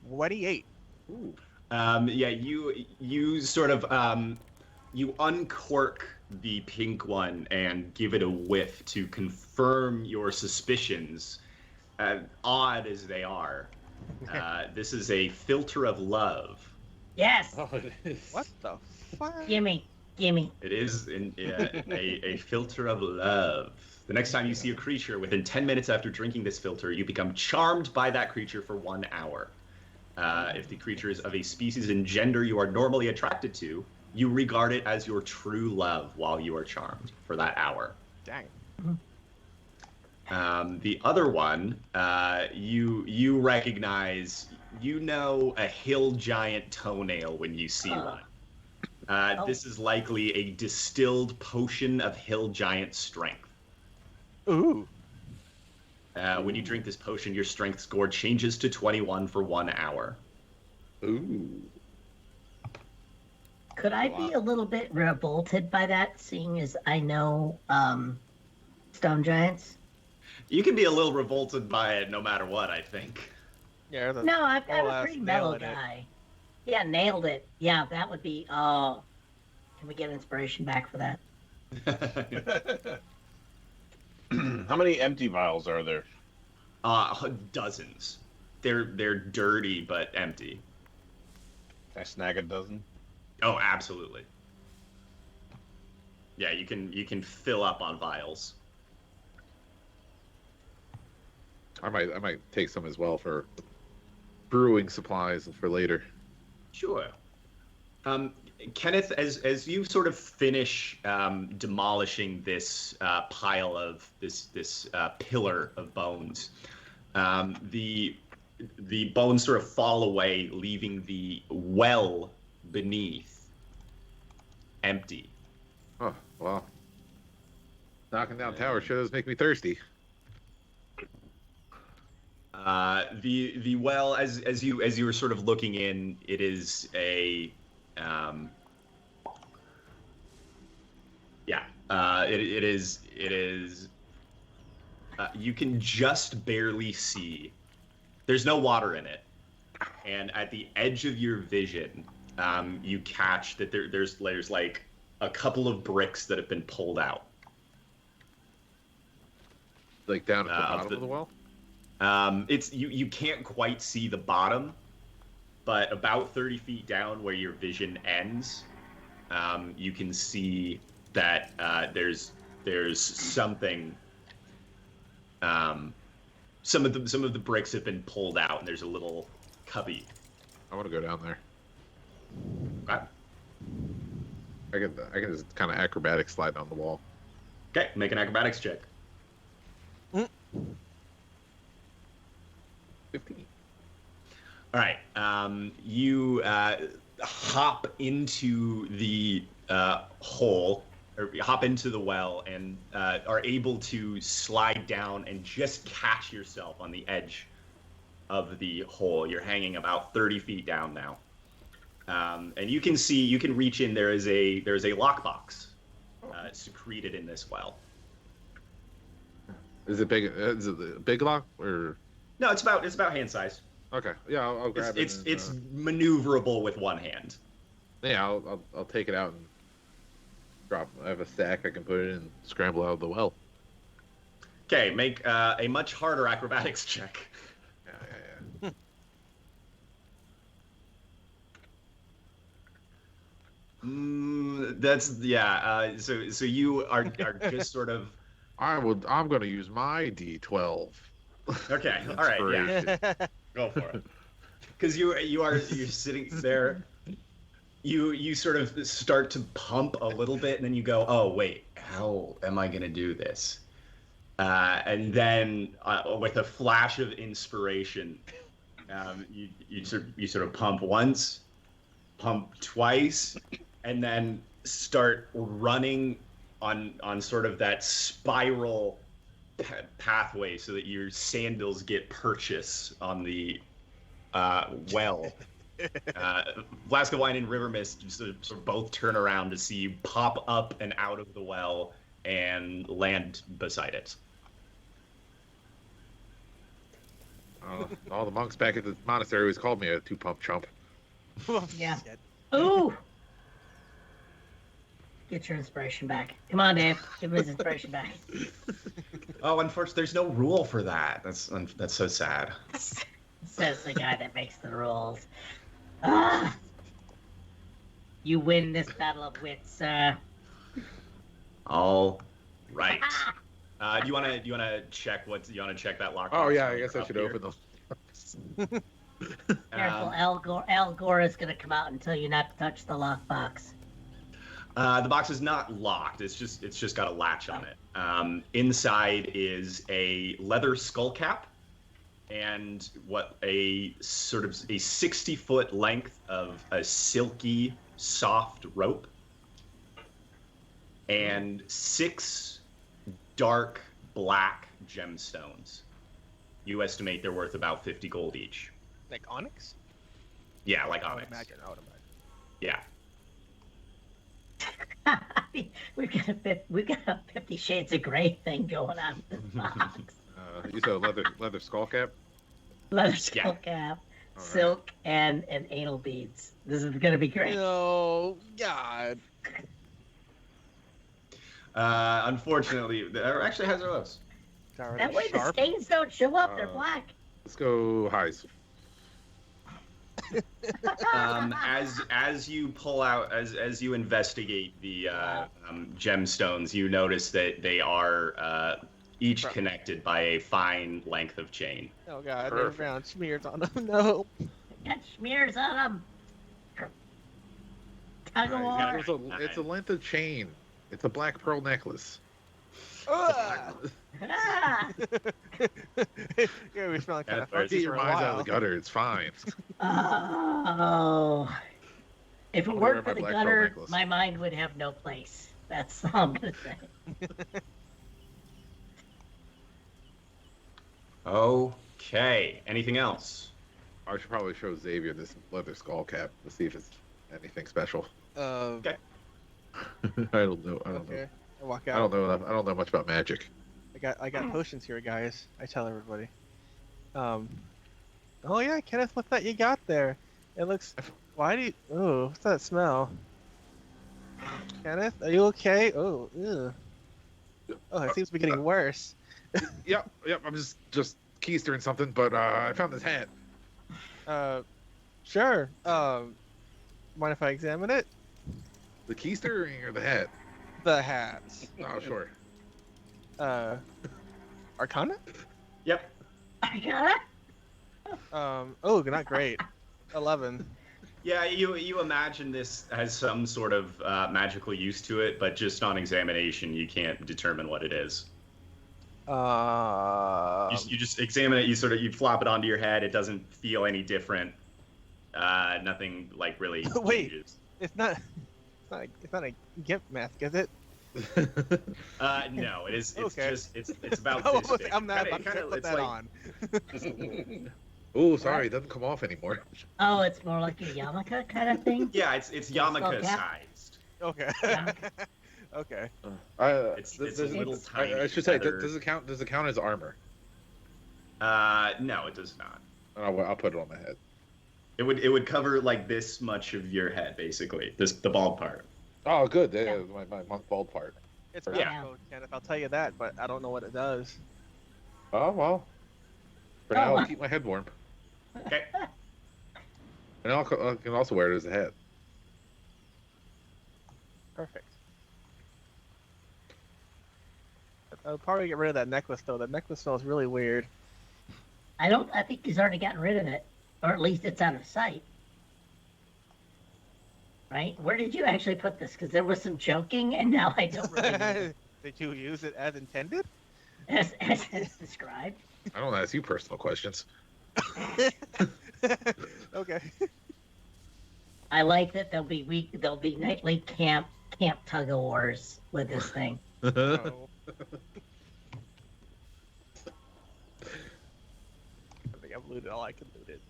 28. Ooh. Yeah, you sort of you uncork the pink one and give it a whiff to confirm your suspicions, odd as they are. This is a filter of love. Yes, Oh, it is. What the fuck? gimme. It is a filter of love. The next time you see a creature within 10 minutes after drinking this filter, you become charmed by that creature for 1 hour. If the creature is of a species and gender you are normally attracted to, you regard it as your true love while you are charmed for that hour. Dang. The other one, you recognize, you know a hill giant toenail when you see one. This is likely a distilled potion of hill giant strength. Ooh. When you drink this potion, your strength score changes to 21 for 1 hour. Ooh. Could I be a little bit revolted by that, seeing as I know stone giants? You can be a little revolted by it no matter what, I think. Yeah. The No, I've got whole a ass pretty mellow nailing it. guy. Yeah, nailed it. Yeah, that would be. Oh, can we get inspiration back for that? How many empty vials are there? Dozens. They're dirty but empty. Can I snag a dozen? Oh, absolutely. Yeah, you can fill up on vials. I might take some as well for brewing supplies for later. Sure. Kenneth, as you sort of finish demolishing this pile of this pillar of bones, the bones sort of fall away, leaving the well beneath empty. Oh, wow. Knocking down towers sure does make me thirsty. The well, as you were sort of looking in, it is a it is you can just barely see. There's no water in it, and at the edge of your vision, you catch that there's like a couple of bricks that have been pulled out. Like down at the bottom of the well? It's you can't quite see the bottom, but about 30 feet down where your vision ends, you can see that there's something. Some of the bricks have been pulled out, and there's a little cubby. I want to go down there. Okay. I can just kind of acrobatic slide down the wall. Okay, make an acrobatics check. 15. All right. You hop into the hole, or hop into the well, and are able to slide down and just catch yourself on the edge of the hole. You're hanging about 30 feet down now, and you can reach in. There is a lockbox secreted in this well. Is it big? Is it a big lock or? No, it's about hand size. Okay, yeah, I'll grab it. It's maneuverable with one hand. Yeah, I'll take it out and drop. I have a stack. I can put it in and scramble out of the well. Okay, make a much harder acrobatics check. Yeah. That's yeah. So you are just sort of I'm going to use my D12. okay. All right, yeah, Inspiration. go for it. Because you're sitting there. You sort of start to pump a little bit, and then you go, oh wait, how am I gonna do this? And then with a flash of inspiration, you sort of pump once, pump twice, and then start running on sort of that spiral pathway so that your sandals get purchase on the well. Flask of Wine and River Mist just sort of both turn around to see you pop up and out of the well and land beside it. All the monks back at the monastery always called me a 2-pump chump. Yeah. Shit. Ooh! Get your inspiration back. Come on, Dave. Give his inspiration back. Oh, unfortunately, there's no rule for that. That's so sad. Says the guy that makes the rules. Ah! You win this battle of wits, sir. All right. Do you wanna check that lockbox? Oh yeah, I when guess you're I should up open them. here? Careful, Al Gore is gonna come out and tell you not to touch the lockbox. The box is not locked. It's just got a latch on it. Inside is a leather skull cap and a sort of a 60-foot length of a silky, soft rope, and 6 dark black gemstones. You estimate they're worth about 50 gold each. Like onyx? Yeah, like I would onyx. imagine. I would imagine. Yeah. we've got a 50 Shades of Grey thing going on with this box. You said leather skull cap. Leather skull cap, All right. silk, and anal beads. This is gonna be great. Oh God. Unfortunately, there actually has those. It's already That way the sharp. stains don't show up. They're Uh, black. Let's go highs. As you pull out, as you investigate the gemstones, you notice that they are each Right. connected by a fine length of chain. Oh God, Perfect. there's brown smears on them. No. Got smears on them. Tug of Alright, war. It's a length of chain. It's a black pearl necklace. Ah! Ah! Yeah, we smell kind Yeah, of where's funky Get your for a minds out of while. the gutter. It's fine. Oh. If it I'm gonna weren't wear for my the black pearl gutter, necklace. my mind would have no place. That's all I'm gonna say. Okay. Anything else? I should probably show Xavier this leather skull cap to see if it's anything special. Okay. I don't know. Okay. I walk I out. don't know. I don't know much about magic. I got potions here, guys. I tell everybody. Oh yeah, Kenneth, what's that you got there? It looks. Why do you? Oh, what's that smell? Kenneth, are you okay? Oh, ew. Oh, it seems to be getting worse. Yep. I'm just keystering something, but I found this hat. Sure. Mind if I examine it? The keystering or the hat? The hats. Oh, sure. Arcana? Yep. I got it. Oh, not great. 11. Yeah, you imagine this has some sort of magical use to it, but just on examination, you can't determine what it is. You just examine it. You flop it onto your head. It doesn't feel any different. Nothing like really Wait. changes. It's not a gimp mask, is it? No, it is. It's Okay. just it's about Oh, this big. I'm not Kinda- about to kinda- put it's that like- on. Oh, sorry, it doesn't come off anymore. Oh, it's more like a yarmulke kind of thing. Yeah, it's yarmulke cap? sized. Okay. Yeah. Okay. It's a little tiny I should say, feather. does it count as armor? No, it does not. I'll put it on my head. It would cover like this much of your head, basically. The bald part. Oh, good. Yeah. My monk bald part. It's Yeah. magical, Kenneth. I'll tell you that, but I don't know what it does. Oh well. For Oh, now, I'll wow. keep my head warm, Okay. and I can also wear it as a hat. Perfect. I'll probably get rid of that necklace though. The necklace smells really weird. I think he's already gotten rid of it, or at least it's out of sight. Right? Where did you actually put this? Because there was some joking, and now I don't really know. Did you use it as intended? as described. I don't ask you personal questions. Okay. I like that there'll be nightly camp tug of wars with this thing. Oh. I think I've looted all I can loot it.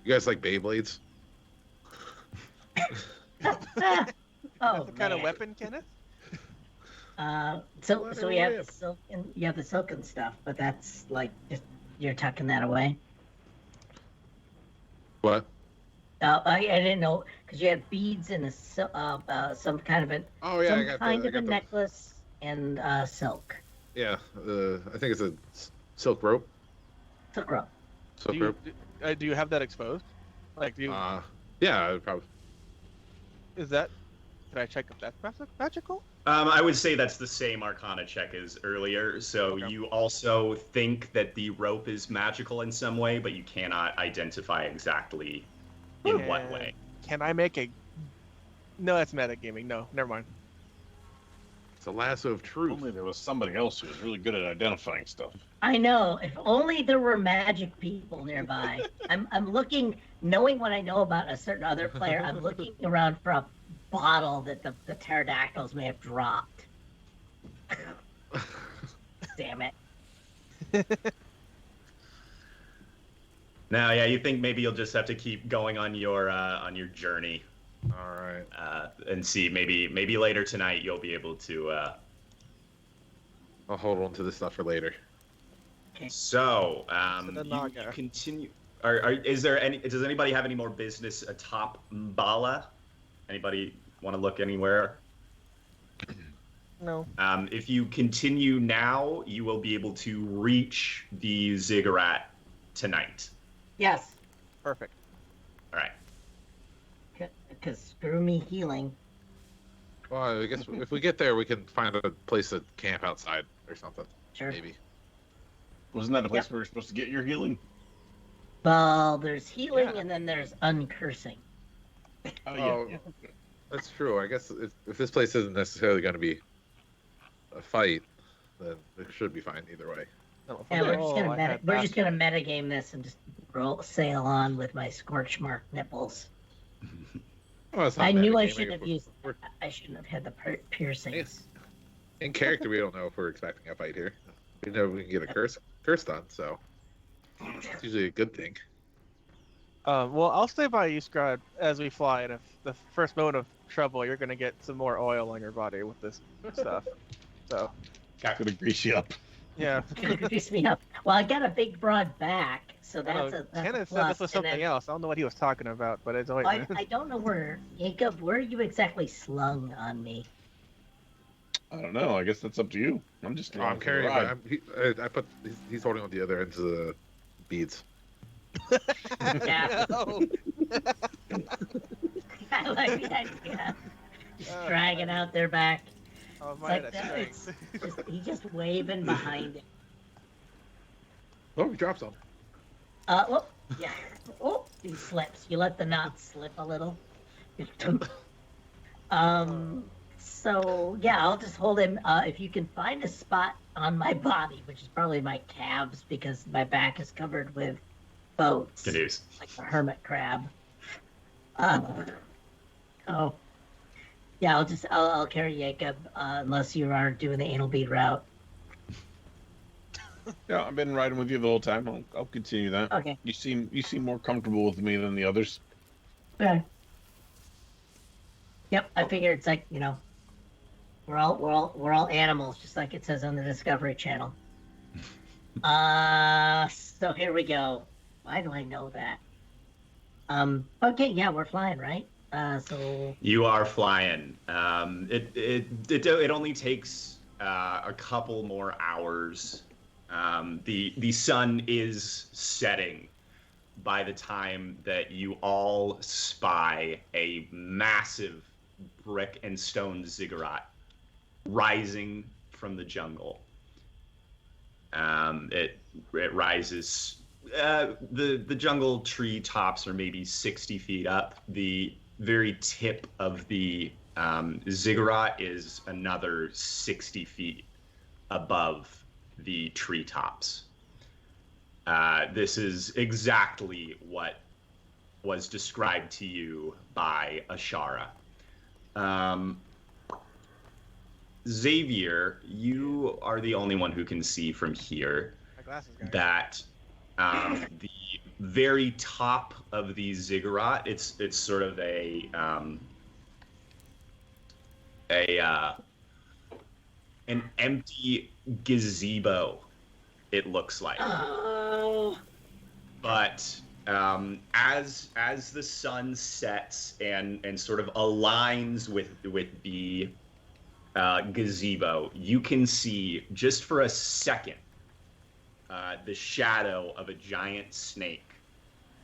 You guys like Beyblades? Oh, That's the kind of man. weapon, Kenneth? So Let we it have rip. the silk and you have the silken stuff, but that's like just you're tucking that away. What? I didn't know because you had beads and some kind of a Oh yeah, some kind of a necklace and silk. Yeah, I think it's a silk rope. Silk rope. Silk Do you, rope. do you have that exposed? Like, do you, Yeah, probably. is that? Can I check if that's magical? I would say that's the same Arcana check as earlier. So Okay. you also think that the rope is magical in some way, but you cannot identify exactly in what And way. Can I make a? No, that's metagaming. No, never mind. It's a lasso of truth. Only there was somebody else who was really good at identifying stuff. I know. If only there were magic people nearby. I'm looking, knowing what I know about a certain other player. I'm looking around for a bottle that the pterodactyls may have dropped. Damn it. Now, yeah, you think maybe you'll just have to keep going on your journey, All right. and see maybe later tonight you'll be able to. I'll hold on to this stuff for later. So, the you Naga. continue. Does anybody have any more business atop Mbala? Anybody want to look anywhere? No. If you continue now, you will be able to reach the ziggurat tonight. Yes. Perfect. All right. Because screw me healing. Well, I guess if we get there, we can find a place to camp outside or something. Sure. Maybe. Wasn't that a place where you're supposed to get your healing? Well, there's healing Yeah. and then there's uncursing. Oh, Oh, yeah. That's true. I guess if this place isn't necessarily going to be a fight, then it should be fine either way. No, Yeah, we're just oh, gonna I had metagame this and just sail on with my scorch mark nipples. Well, it's not I knew I metagaming shouldn't if have used. we're- I shouldn't have had the piercings. In character, we don't know if we're expecting a fight here. We know we can get a curse done, so it's usually a good thing. Well, I'll stay by you, Scribe, as we fly, and if the first moment of trouble, you're gonna get some more oil on your body with this stuff. So, Gonna grease you up. yeah. Gonna grease me up. Well, I got a big broad back, so I that's know, a that's Kenneth a said plus. this was And then- something else. I don't know what he was talking about, but it's always. I don't know where Jacob. Where are you exactly slung on me? I don't know. I guess that's up to you. I'm just. I'm carrying. I put. He's holding on the other ends of the beads. Yeah. No. I like the idea. Just dragging out their back. Oh, It's mine like had that. strength. He's just waving behind it. Oh, he dropped some. Oh, yeah. Oh, he slips. You let the knot slip a little. So yeah, I'll just hold him. If you can find a spot on my body, which is probably my calves, because my back is covered with boats, It is. like a hermit crab. Oh, yeah. I'll carry Jacob, unless you are doing the anal bead route. Yeah, I've been riding with you the whole time. I'll continue that. Okay. You seem more comfortable with me than the others. Okay. Yep, I figure it's like, we're all animals, just like it says on the Discovery Channel. So here we go. Why do I know that? Okay, yeah, we're flying, right? So You are flying. It only takes a couple more hours. The sun is setting by the time that you all spy a massive brick and stone ziggurat rising from the jungle. It rises. The jungle tree tops are maybe 60 feet up. The very tip of the ziggurat is another 60 feet above the treetops. This is exactly what was described to you by Ashara. Xavier, you are the only one who can see from here My glasses, guys. that the very top of the ziggurat, it's sort of an empty gazebo, it looks like. oh, But as the sun sets and sort of aligns with the gazebo, you can see just for a second the shadow of a giant snake,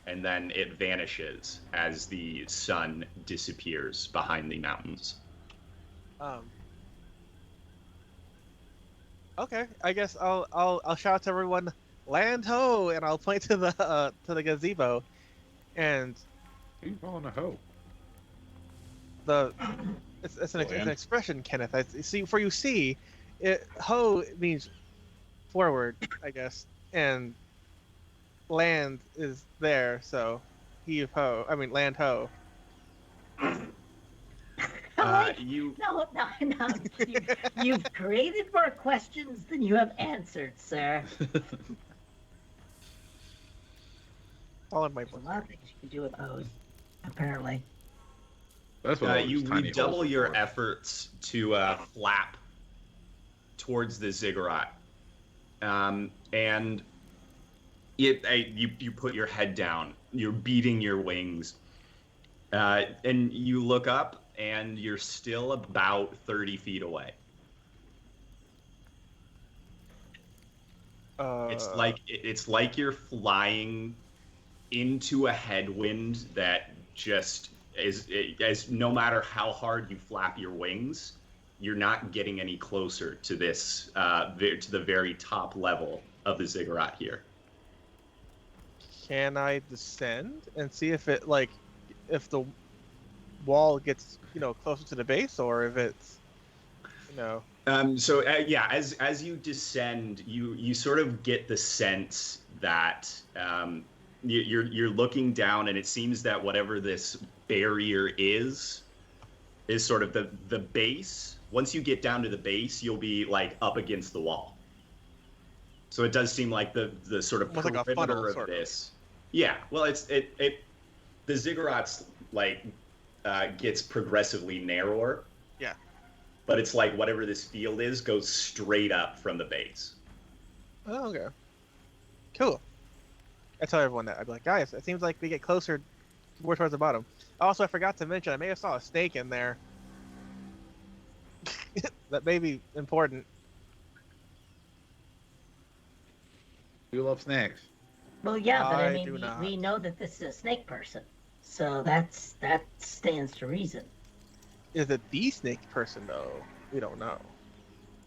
and then it vanishes as the sun disappears behind the mountains. Okay, I guess I'll shout to everyone, land ho, and I'll point to the gazebo, and Keep on a hoe. it's an Land. expression, Kenneth. I see. For you see, ho means forward, I guess, and land is there, so heave ho. I mean land ho. You no. You've created more questions than you have answered, sir. All in my There's a book. lot of things you can do with those, apparently. That's what all you those tiny redouble holes are your for. efforts to flap towards the ziggurat, and you put your head down. You're beating your wings, and you look up, and you're still about 30 feet away. It's like you're flying into a headwind that just as no matter how hard you flap your wings, you're not getting any closer to this to the very top level of the ziggurat here. Can I descend and see if if the wall gets closer to the base, or if it's So yeah, as you descend, you sort of get the sense that you're looking down, and it seems that whatever this barrier is sort of the base. Once you get down to the base, you'll be like up against the wall. So it does seem like the sort of almost like a perimeter funnel, of sort of. this. Yeah, well, the ziggurat's like gets progressively narrower. Yeah. But it's like whatever this field is goes straight up from the base. Oh, okay. Cool. I tell everyone that. I'd be like, guys, it seems like we get closer more towards the bottom. Also, I forgot to mention, I may have saw a snake in there. That may be important. You love snacks. Well, yeah, but I I mean, do not. we know that this is a snake person, so that stands to reason. Is it the snake person, though? We don't know.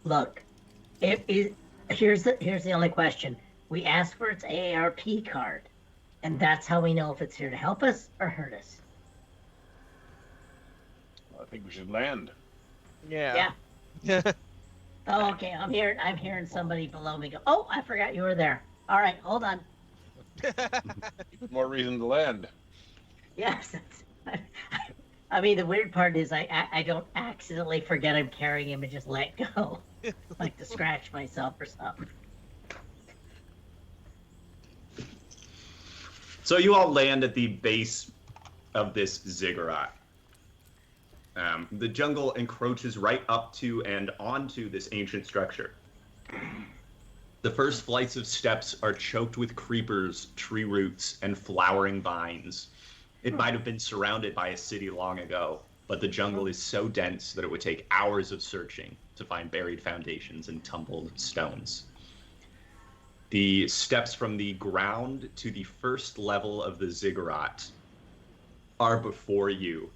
Look, here's the only question. We asked for its AARP card, and that's how we know if it's here to help us or hurt us. I think we should land. Yeah. Oh, okay. I'm hearing somebody below me go. Oh, I forgot you were there. All right, hold on. More reason to land. Yes. I mean, the weird part is I don't accidentally forget I'm carrying him and just let go, like to scratch myself or something. So you all land at the base of this ziggurat. The jungle encroaches right up to and onto this ancient structure. The first flights of steps are choked with creepers, tree roots, and flowering vines. It might have been surrounded by a city long ago, but the jungle is so dense that it would take hours of searching to find buried foundations and tumbled stones. The steps from the ground to the first level of the ziggurat are before you.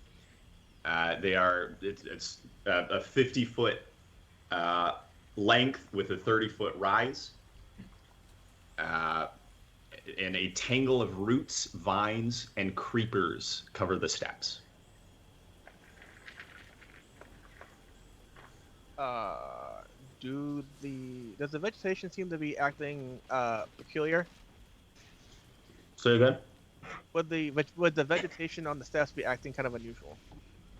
It's a 50-foot length with a 30-foot rise. And a tangle of roots, vines, and creepers cover the steps. Does the vegetation seem to be acting peculiar? So again, Would the vegetation on the steps be acting kind of unusual?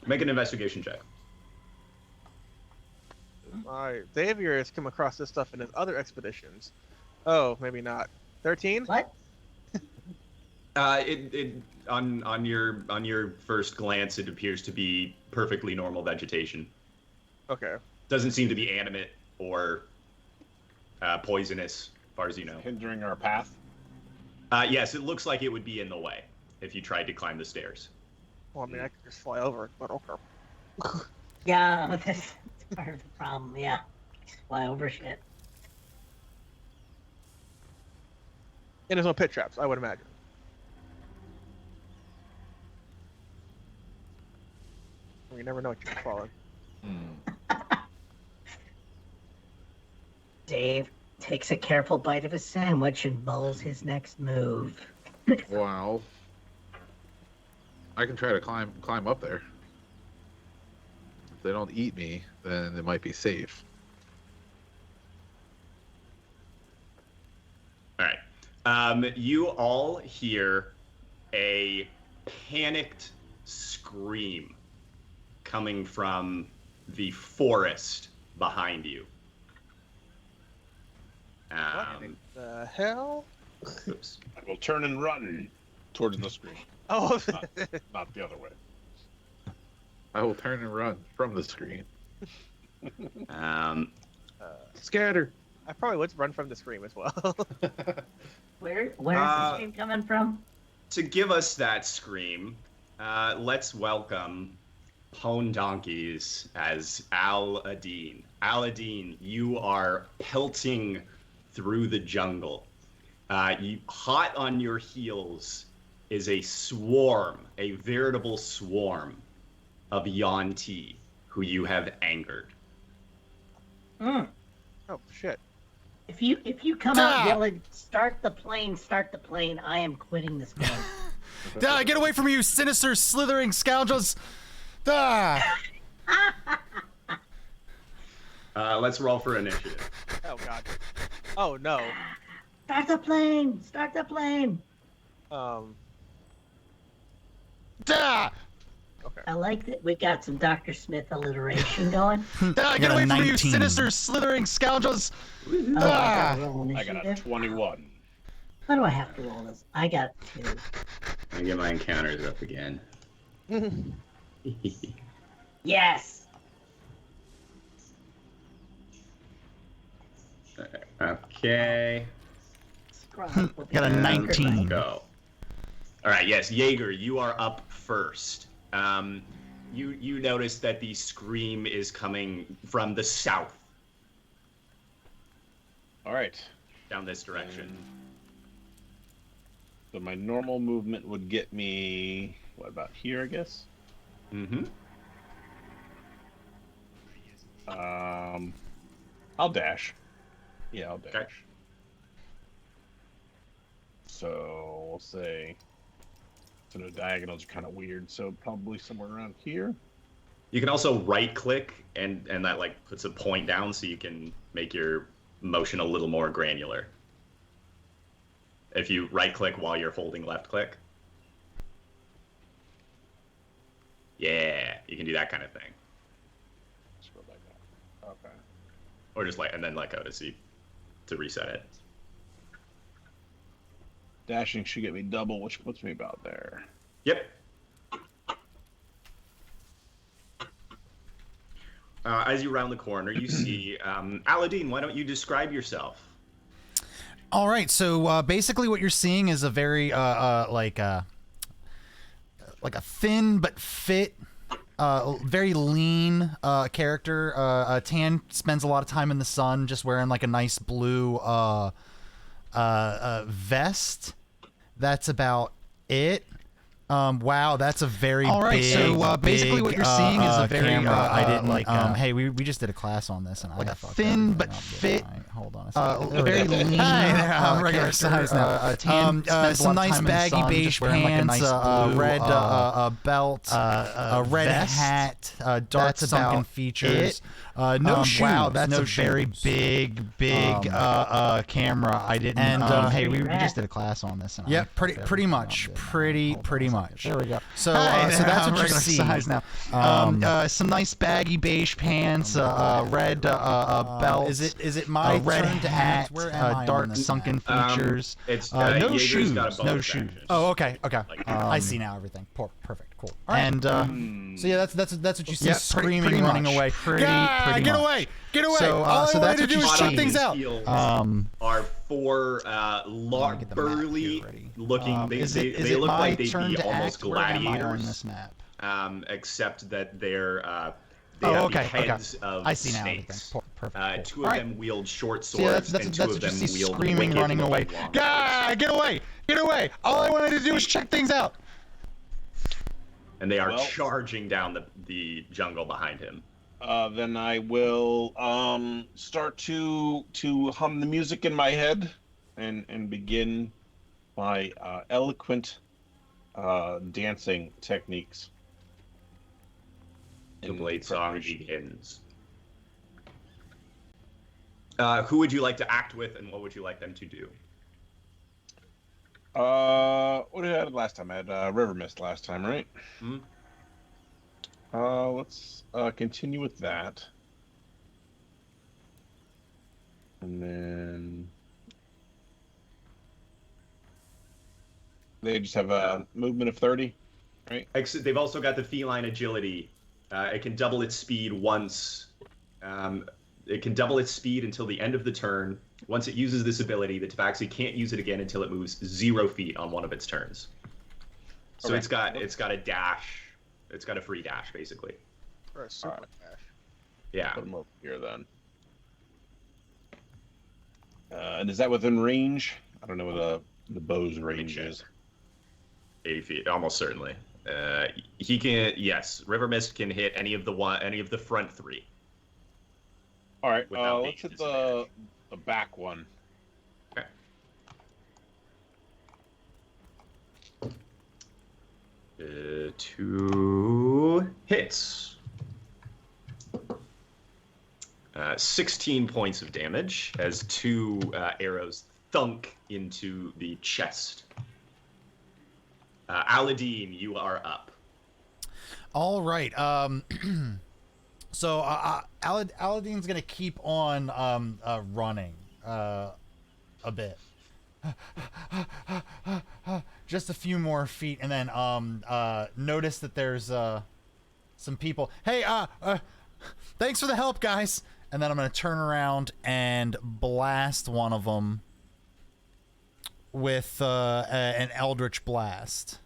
make an investigation check. Xavier has come across this stuff in his other expeditions. Oh, maybe not. 13? What? On your first glance, it appears to be perfectly normal vegetation. Okay. Doesn't seem to be animate or poisonous, as far as you know. Hindering our path. Yes, it looks like it would be in the way if you tried to climb the stairs. Well, I mean, I could just fly over it, but okay. Yeah, that's part of the problem. Yeah, fly over shit. And there's no pit traps, I would imagine. You never know what you're following. Dave takes a careful bite of his sandwich and mulls his next move. Wow. I can try to climb up there. If they don't eat me, then it might be safe. All right. You all hear a panicked scream coming from the forest behind you. What in the hell? Oops. I will turn and run towards the screen, Oh, not the other way. I will turn and run from the screen. Scatter. I probably would run from the scream as well. Where's the stream coming from? To give us that scream, let's welcome Pone Donkeys as Al-Adin. Al-Adin, you are pelting through the jungle. Hot on your heels is a swarm, a veritable swarm of Yuan-Ti, who you have angered. Mm. Oh shit! If you come out yelling, start the plane, I am quitting this game. Get away from me, you sinister, slithering scoundrels! Let's roll for initiative. Oh god. Oh no. Start the plane. Okay. I like that we got some Dr. Smith alliteration going. Get away from me, you 19. sinister, slithering scoundrels! Oh, I gotta roll I got a initiative. 21. How do I have to roll this? I got 2. Let me get my encounters up again. Yes. Okay. Got a 19. Go. All right. Yes, Jaeger, you are up first. You notice that the scream is coming from the south, All right. down this direction. So my normal movement would get me, what, about here, I guess? Mm-hmm. I'll dash. Yeah, I'll dash. Okay. So we'll say, so the diagonals are kind of weird, so probably somewhere around here. You can also right-click, and that like puts a point down, so you can make your motion a little more granular. If you right-click while you're holding left-click. Yeah, you can do that kind of thing. Just go like that. Okay. Or just and then let go to reset it. Dashing should get me double, which puts me about there. Yep. As you round the corner, you see Al-Adin. Why don't you describe yourself? All right, so basically what you're seeing is a very like a thin but fit, very lean character. Tan spends a lot of time in the sun, just wearing like a nice blue vest. That's about it. Wow, that's a very All right, big, so basically what you're seeing is a very camera. I didn't like hey, we just did a class on this, and like I a fucked thin everything but up. fit, All right, hold on a second. There we very go. lean Hi, there, I'm regular character, size now. Tan spends a lot Some of nice time in the baggy sun, beige just wearing like a pants, nice blue, red belt, a red vest. hat, dark That's sunken about features. No shoes. Wow, that's no a very shoes. big camera. I didn't. And hey, we just did a class on this. And Yep, I pretty fucked pretty everything much, up, didn't I? pretty Hold on a much. second. There we go. So Hi, so that's I'm what you regular see. size now. Some nice baggy beige pants, red belt. Is it my red turn to hat, act? Where am I on dark this sunken map? features. It's no Jaeger's shoes. got a No bonus shoes. action. Oh, okay. Like, I see now everything. Perfect. Cool. All right. And So yeah, that's what you see. Yep, Screaming, pretty running much. away. Pretty Get much. away! Get away! So, All so I that's wanted to what do you is see. check things out. Are four get the map burly here ready. looking. They Is it look my like they'd turn be to almost act? Where am I on gladiators. this map? Except that they're they Oh, have okay, the heads of I see now. snakes. Everything. Perfect. Two All of right. them wield short So yeah, swords, and two that's of what you them see wield screaming, wicked running away. long swords. Get away! Get away! All I wanted to do was check things out. And they are Well- charging down the jungle behind him. Then I will start to hum the music in my head and begin my eloquent dancing techniques. The in blade song preparation. begins. Who would you like to act with, and what would you like them to do? What did I have last time? I had River Mist last time, right? Hmm? Let's continue with that. And then they just have a movement of 30, right? They've also got the feline agility. It can double its speed once. It can double its speed until the end of the turn. Once it uses this ability, the tabaxi can't use it again until it moves 0 feet on one of its turns. So Okay. it's got a dash. It's got a free dash, basically. Or a super dash. Yeah. Put them over here then. And is that within range? I don't know what the bow's range is. 80 feet, almost certainly. He can. Yes, River Mist can hit any of the front three. All right, Without let's being hit the back one. Okay. 2 hits. 16 points of damage as 2 arrows thunk into the chest. Aladdin, you are up. All right. So Aladdin's gonna keep on running a bit, just a few more feet, and then notice that there's some people. Hey, thanks for the help, guys. And then I'm gonna turn around and blast one of them with an Eldritch Blast.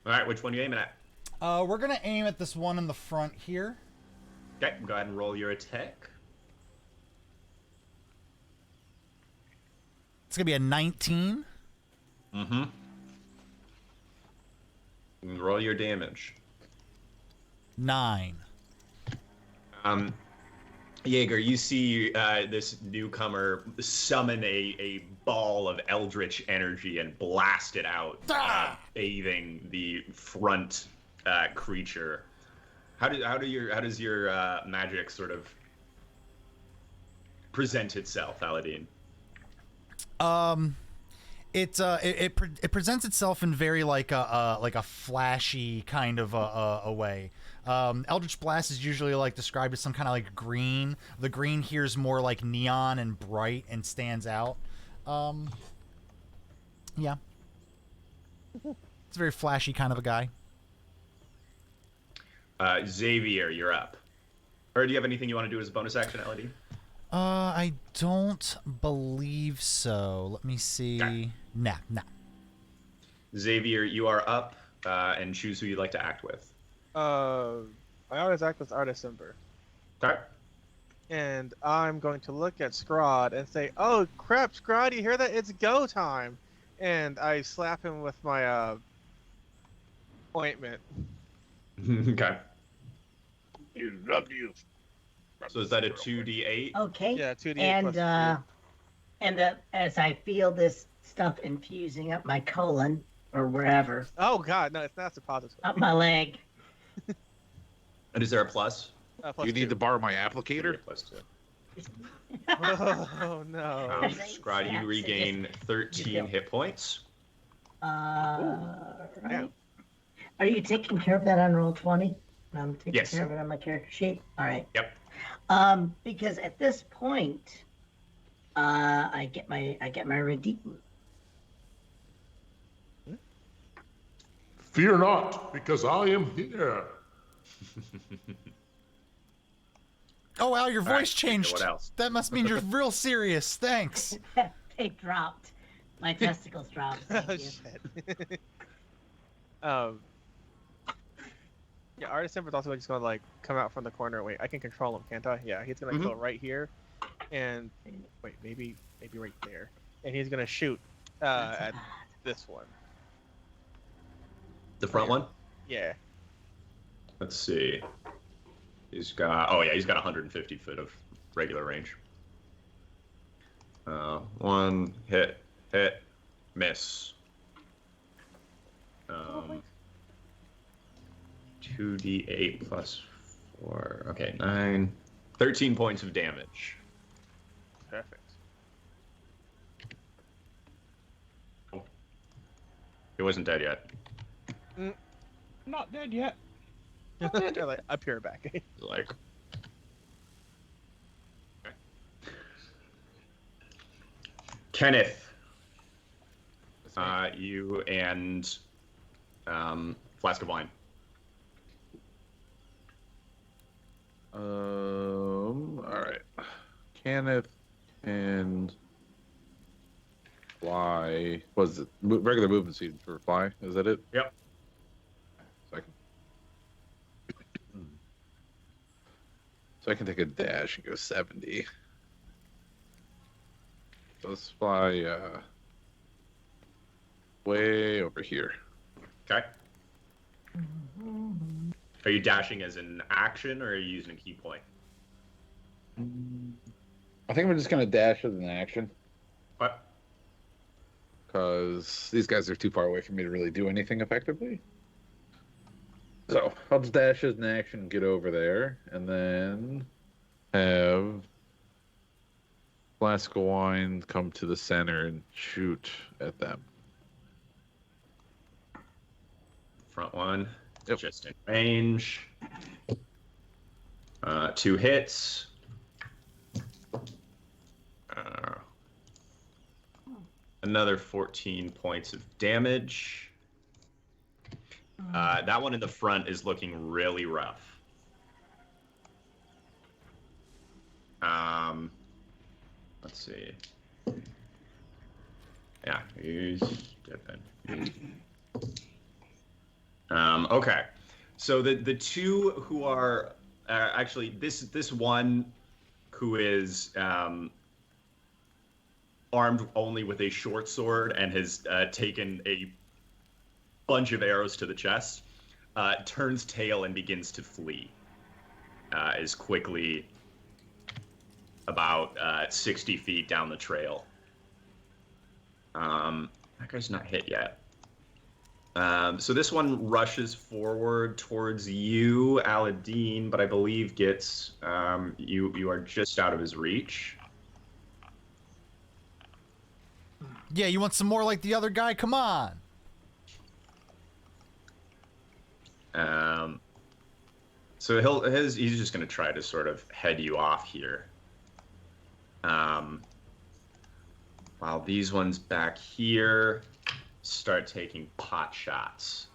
All right, which one are you aiming at? We're gonna aim at this one in the front here. Okay, go ahead and roll your attack. It's gonna be a 19. Mm-hmm. And roll your damage. 9. Jaeger, you see this newcomer summon a ball of eldritch energy and blast it out, bathing the front creature. How does your magic sort of present itself, Aladdin? It presents itself in very like a flashy kind of a way. Eldritch Blast is usually like described as some kind of like green. The green here is more like neon and bright and stands out. Yeah, it's a very flashy kind of a guy. Xavier, you're up. Or do you have anything you want to do as a bonus action, Aladdin? I don't believe so. Let me see. Okay. Nah. Xavier, you are up. and choose who you'd like to act with. I always act with Artisimber. Okay. And I'm going to look at Scrod and say, "Oh crap, Scrod, you hear that? It's go time!" And I slap him with my ointment. Okay. You love you. So is that a 2d8? Okay. Yeah, 2d8 And plus as I feel this stuff infusing up my colon or wherever, oh god, no, it's not suppository. up my leg. And is there a plus? Plus You need 2. to borrow my Maybe a applicator? +2. Oh no. Scrod, you Snaps, regain 13 hit points. Right. Damn. Are you taking care of that on roll 20? I'm taking Yes. care of it on my character sheet. All right. Yep. Because at this point, I get my redeem. Fear not, because I am here. Oh wow, your All right, voice changed. what else? That must mean you're real serious. Thanks. They dropped. My testicles dropped. Oh Thank you. shit. Yeah, Artisimber's also just gonna like come out from the corner. Wait, I can control him, can't I? Yeah, he's gonna go right here, and wait, maybe right there, and he's gonna shoot at this one. The front one? Yeah. Let's see. He's got 150 foot of regular range. One hit, miss. 2d8 plus 4. Okay, 9. 13 points of damage. Perfect. He wasn't dead yet. Not dead yet. They're like up here back. Like. Okay. Kenneth. You and flask of wine. Alright. Kenneth and Fly. Was it regular movement speed for Fly? Is that it? Yep. So I can take a dash and go 70. So let's fly way over here. Okay. Are you dashing as an action, or are you using a key point? I think I'm just gonna dash as an action What? because these guys are too far away for me to really do anything effectively. So I'll just dash as an action, get over there, and then have flask of wine come to the center and shoot at them. Front one. Yep. Just in range. 2 hits. Another 14 points of damage. That one in the front is looking really rough. Let's see. Yeah, he's dipping. Okay, so the two who are actually this one who is armed only with a short sword and has taken a bunch of arrows to the chest, turns tail and begins to flee. Is quickly about 60 feet down the trail. That guy's not hit yet. So this one rushes forward towards you, Aladdin, but I believe gets you are just out of his reach. Yeah, you want some more like the other guy? Come on. So he's just going to try to sort of head you off here. While these ones back here start taking pot shots.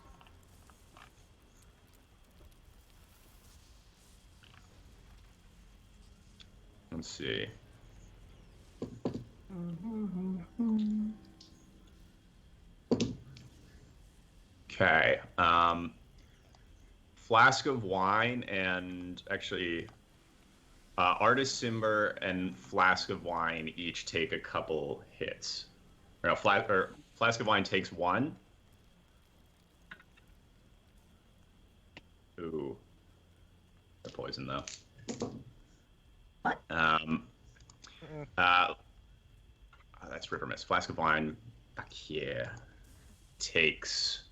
Let's see. Okay. Flask of wine and actually Artist Simber and Flask of Wine each take a couple hits. Or no, Flask of Wine takes one. Ooh. The poison though. What? That's River Mist. Flask of Wine back here takes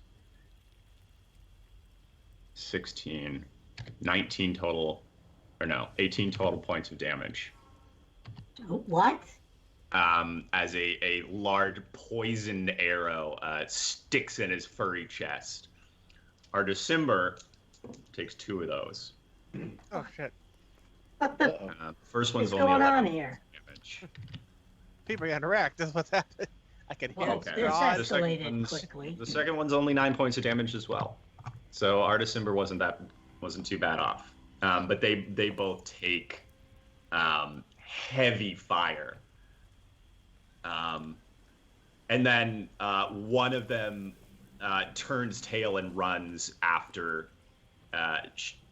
16, 19 total, or no, 18 total points of damage. What? As a large poisoned arrow sticks in his furry chest. Our December takes 2 of those. Oh shit! What the First what's one's only going 11 on here? damage. People are getting wrecked. That's what's happening. I can hear Well, it. Okay. this God. The second escalated one's- quickly. The second one's only 9 points of damage as well. So our December wasn't too bad off. But they both take heavy fire. And then one of them turns tail and runs after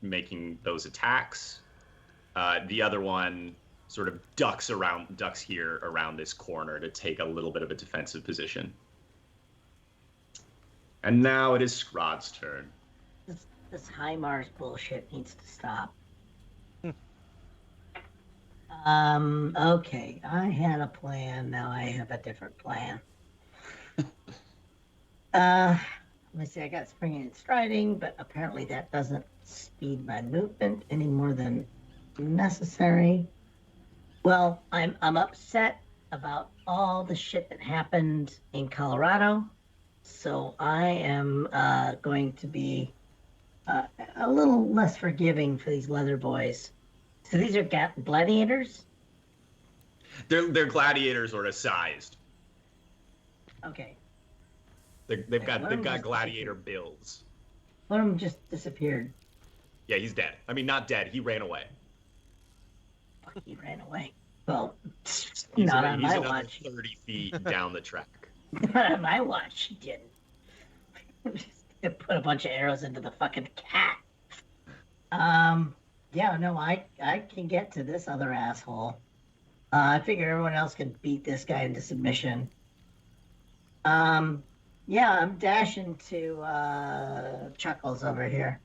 making those attacks. The other one sort of ducks here around this corner to take a little bit of a defensive position. And now it is Scrod's turn. This high Mars bullshit needs to stop. Okay, I had a plan, now I have a different plan. Let me see, I got springing and striding, but apparently that doesn't speed my movement any more than necessary. Well, I'm upset about all the shit that happened in Colorado, so I am going to be a little less forgiving for these leather boys. So these are gladiators? They're gladiators sort of sized. Okay. They've got One of them just gladiator builds. One of them just disappeared. Yeah, he's dead. I mean, not dead. He ran away. He ran away. Well, He's not on my another watch. 30 feet down the track. Not on my watch, he didn't. Just put a bunch of arrows into the fucking cat. Yeah, no, I can get to this other asshole. I figure everyone else can beat this guy into submission. Yeah, I'm dashing to Chuckles over here.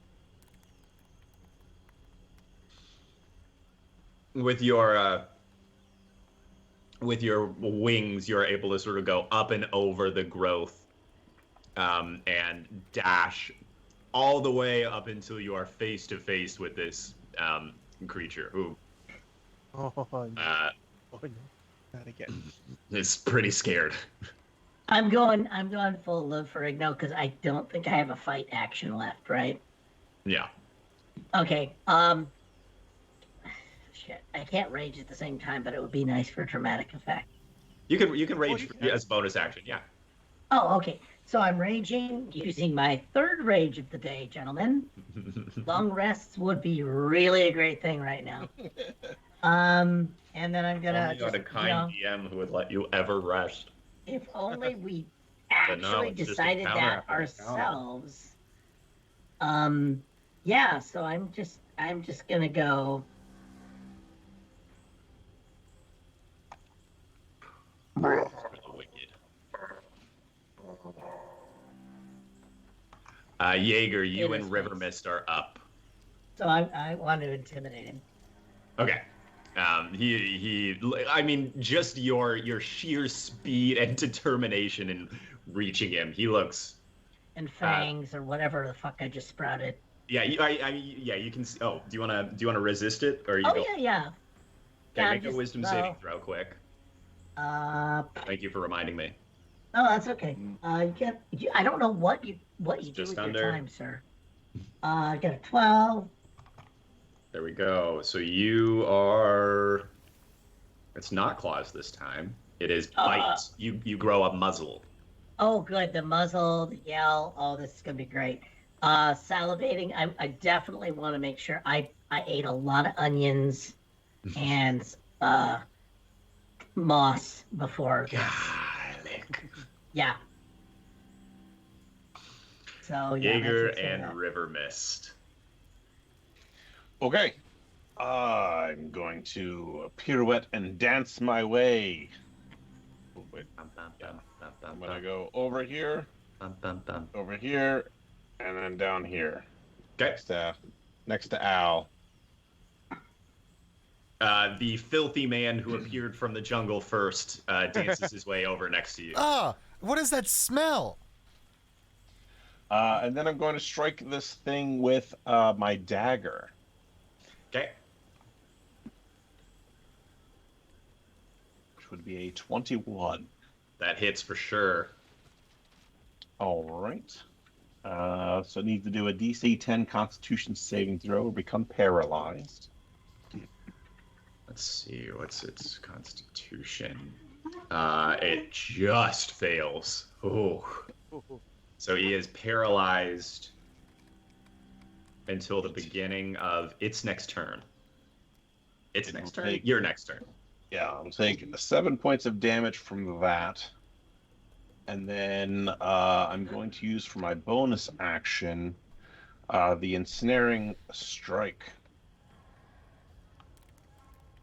With your wings, you're able to sort of go up and over the growth, and dash all the way up until you are face to face with this creature who Oh, no. Oh, no. Not again. is pretty scared. I'm going full live for Igno because I don't think I have a fight action left, right? Yeah. Okay. Shit. I can't rage at the same time, but it would be nice for a dramatic effect. You can rage you can. as bonus action. Yeah. Oh, okay. So I'm raging using my third rage of the day, gentlemen. Long rests would be really a great thing right now. And then I'm gonna Only got a kind DM who would let you ever rest. if only we But no, actually it's just a decided counter that after a counter. ourselves. Yeah, so I'm just gonna go. Really wicked. Jaeger, you It and is River nice. Mist are up. So I want to intimidate him. Okay. I mean, just your sheer speed and determination in reaching him. He looks. And fangs or whatever the fuck I just sprouted. Yeah, you can. Oh, do you wanna resist it or you Oh go? yeah, yeah. Okay, Yeah, make a just- wisdom saving throw quick. Thank you for reminding me. No, that's okay. I don't know what you do Just with under. your time, sir. I got a 12. There we go. So you are. It's not claws this time. It is bite. You grow a muzzle. Oh, good. The muzzle, the yell. Oh, this is gonna be great. Salivating. I definitely want to make sure I ate a lot of onions and moss before. Garlic. Yeah. So yeah, Jaeger that's and River Mist. Okay. I'm going to pirouette and dance my way. Oh, wait. Yeah. I'm gonna go over here, over here, and then down here. Okay. Next to Al. The filthy man who appeared from the jungle first dances his way over next to you. Ah, what is that smell? And then I'm going to strike this thing with my dagger. Okay. Which would be a 21. That hits for sure. All right. So it needs to do a DC 10 Constitution saving throw or become paralyzed. Let's see, what's its constitution? It just fails. Oh. So he is paralyzed until the beginning of its next turn. Its next turn? Your next turn. Yeah, I'm taking 7 points of damage from that. And then I'm going to use for my bonus action the ensnaring strike.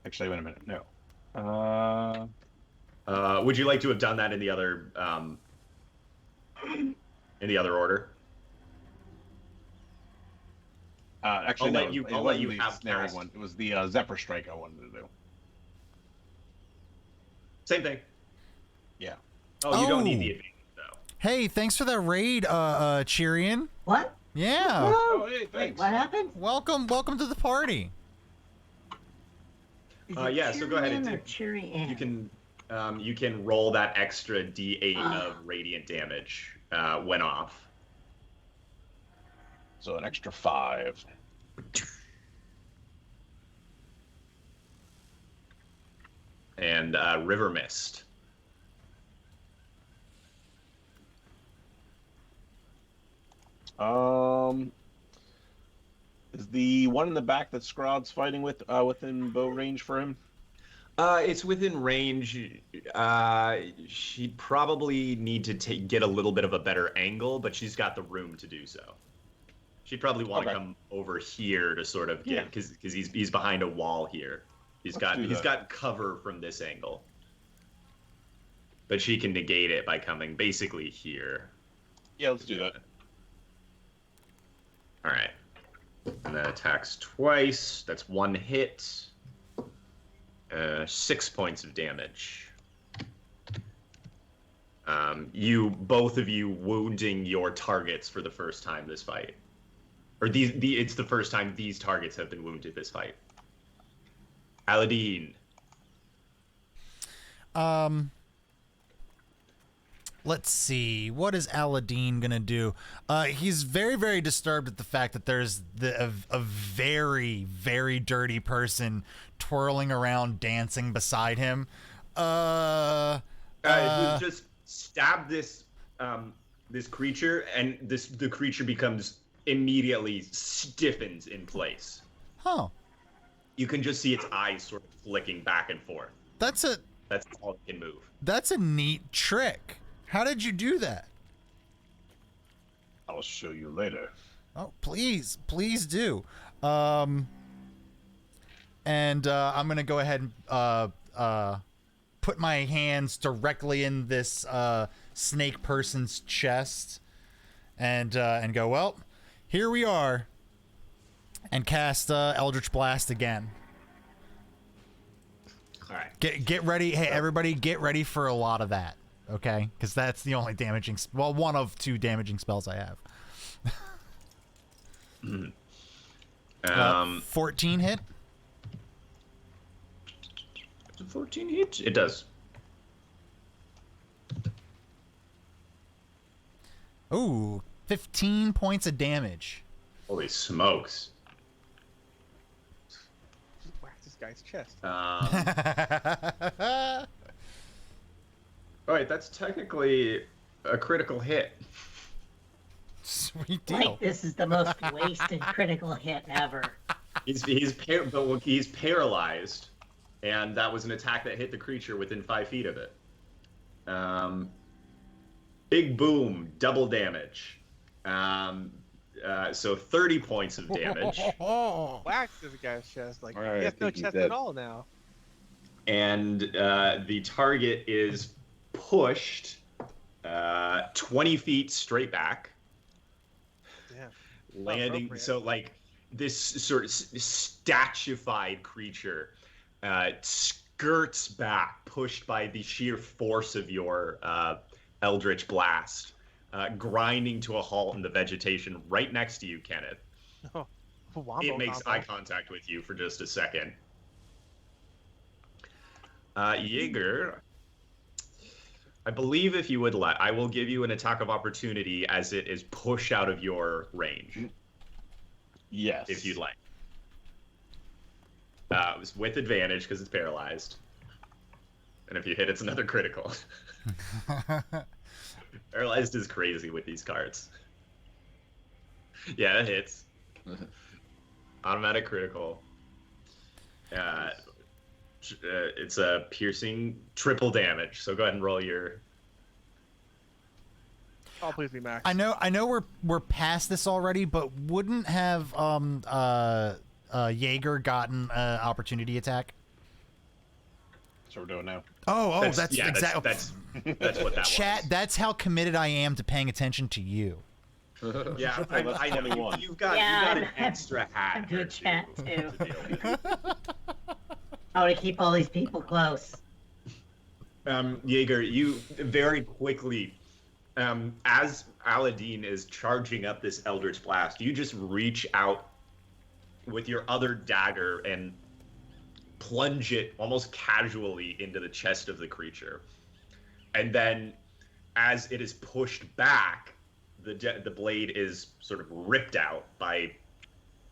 Actually, wait a minute. No. Would you like to have done that in the other order? Actually, I'll no, let you- it I'll let wasn't you the have ensnaring cast. one. It was the Zephyr strike I wanted to do. Same thing. Yeah. Oh, you don't need Oh. the advantage though. Hey, thanks for that raid, Cheerian. What? Yeah. Oh, hey, Wait, thanks. what happened? Welcome to the party. Is it Yeah, so go ahead and Cheery-Ann or do- Cheery-Ann? You can roll that extra D8 of radiant damage when off. So an extra 5. And River Mist. Is the one in the back that Scrod's fighting with within bow range for him? It's within range. She'd probably need to get a little bit of a better angle, but she's got the room to do so. She'd probably want to Okay. come over here to sort of Yeah. get because he's behind a wall here. He's Let's do that. got cover from this angle, but she can negate it by coming basically here. Yeah, let's do that. All right, and then attacks twice. That's one hit. 6 points of damage. Both of you wounding your targets for the first time this fight, or it's the first time these targets have been wounded this fight. Aladdin. Let's see. What is Aladdin gonna do? He's very, very disturbed at the fact that there's a very, very dirty person twirling around, dancing beside him. You just stab this this creature, and the creature becomes immediately stiffens in place. Huh. You can just see its eyes sort of flicking back and forth. That's all it can move. a neat trick. How did you do that? I'll show you later. Oh, please do. And I'm gonna go ahead and put my hands directly in this snake person's chest, and go, well, here we are, and cast Eldritch Blast again. All right. Get ready, hey everybody, get ready for a lot of that, okay? Because that's the only damaging, one of 2 damaging spells I have. 14 hit. 14 hits. It does. Ooh, 15 points of damage. Holy smokes. Whack this guy's chest. All right, that's technically a critical hit. Sweet deal. Like, this is the most wasted critical hit ever. He's paralyzed, and that was an attack that hit the creature within 5 feet of it. Big boom, double damage. So 30 points of damage. Whack this guy's chest. Like, All right, he I has no think he's chest dead. at all now. And the target is pushed 20 feet straight back, Yeah. landing. Appropriate. So, like, this sort of statuified creature skirts back, pushed by the sheer force of your Eldritch Blast, grinding to a halt in the vegetation right next to you, Kenneth. Oh, wombo It makes combo. eye contact with you for just a second. Jaeger, I believe if you would let, I will give you an attack of opportunity as it is pushed out of your range, Yes. if you'd like. It was with advantage because it's paralyzed. And if you hit, it's another critical. Paralyzed is crazy with these cards. Yeah, it hits. Automatic critical. It's a piercing triple damage. So go ahead and roll your. Oh, please be max. I know we're past this already, but wouldn't have Jaeger gotten an opportunity attack? That's what we're doing now. That's yeah, exactly. That's what that Chat. was. That's how committed I am to paying attention to you. Yeah, Triple, that's I know 21. you've got Yeah, an extra hat. a good or chat, two too. to deal with. I want to keep all these people close. Jaeger, you very quickly, as Aladdin is charging up this Eldritch Blast, you just reach out with your other dagger and plunge it almost casually into the chest of the creature. And then, as it is pushed back, the blade is sort of ripped out by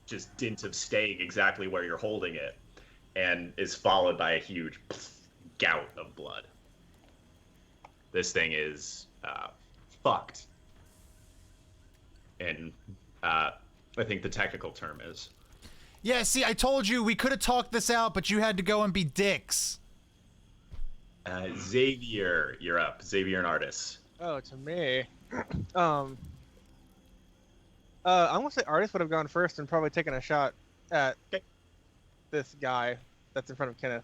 just dint of staying exactly where you're holding it, and is followed by a huge gout of blood. This thing is fucked. And I think the technical term is. Yeah, see, I told you we could have talked this out, but you had to go and be dicks. Xavier, you're up. Xavier and Artis. Oh, to me. I'm gonna say Artist would have gone first and probably taken a shot at this guy that's in front of Kenneth.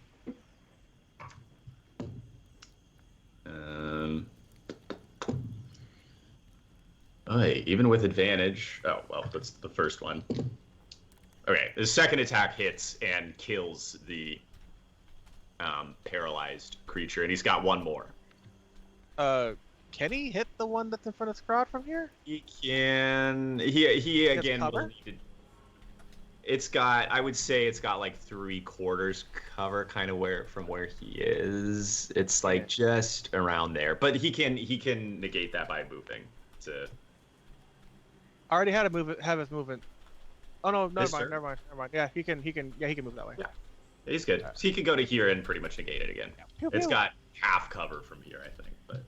Oh, hey, even with advantage. Oh, well, that's the first one. Okay, the second attack hits and kills the paralyzed creature, and he's got one more. Can he hit the one that's in front of Scrod from here? He can. He Gets again. cover? It's got. I would say it's got like 3/4 cover, kind of from where he is. It's like just around there, but he can negate that by moving. To. I already had to have his movement. Oh no, This turn? never mind. Yeah, he can move that way. Yeah. He's good. So he can go to here and pretty much negate it again. Pew, It's pew. got half cover from here, I think. But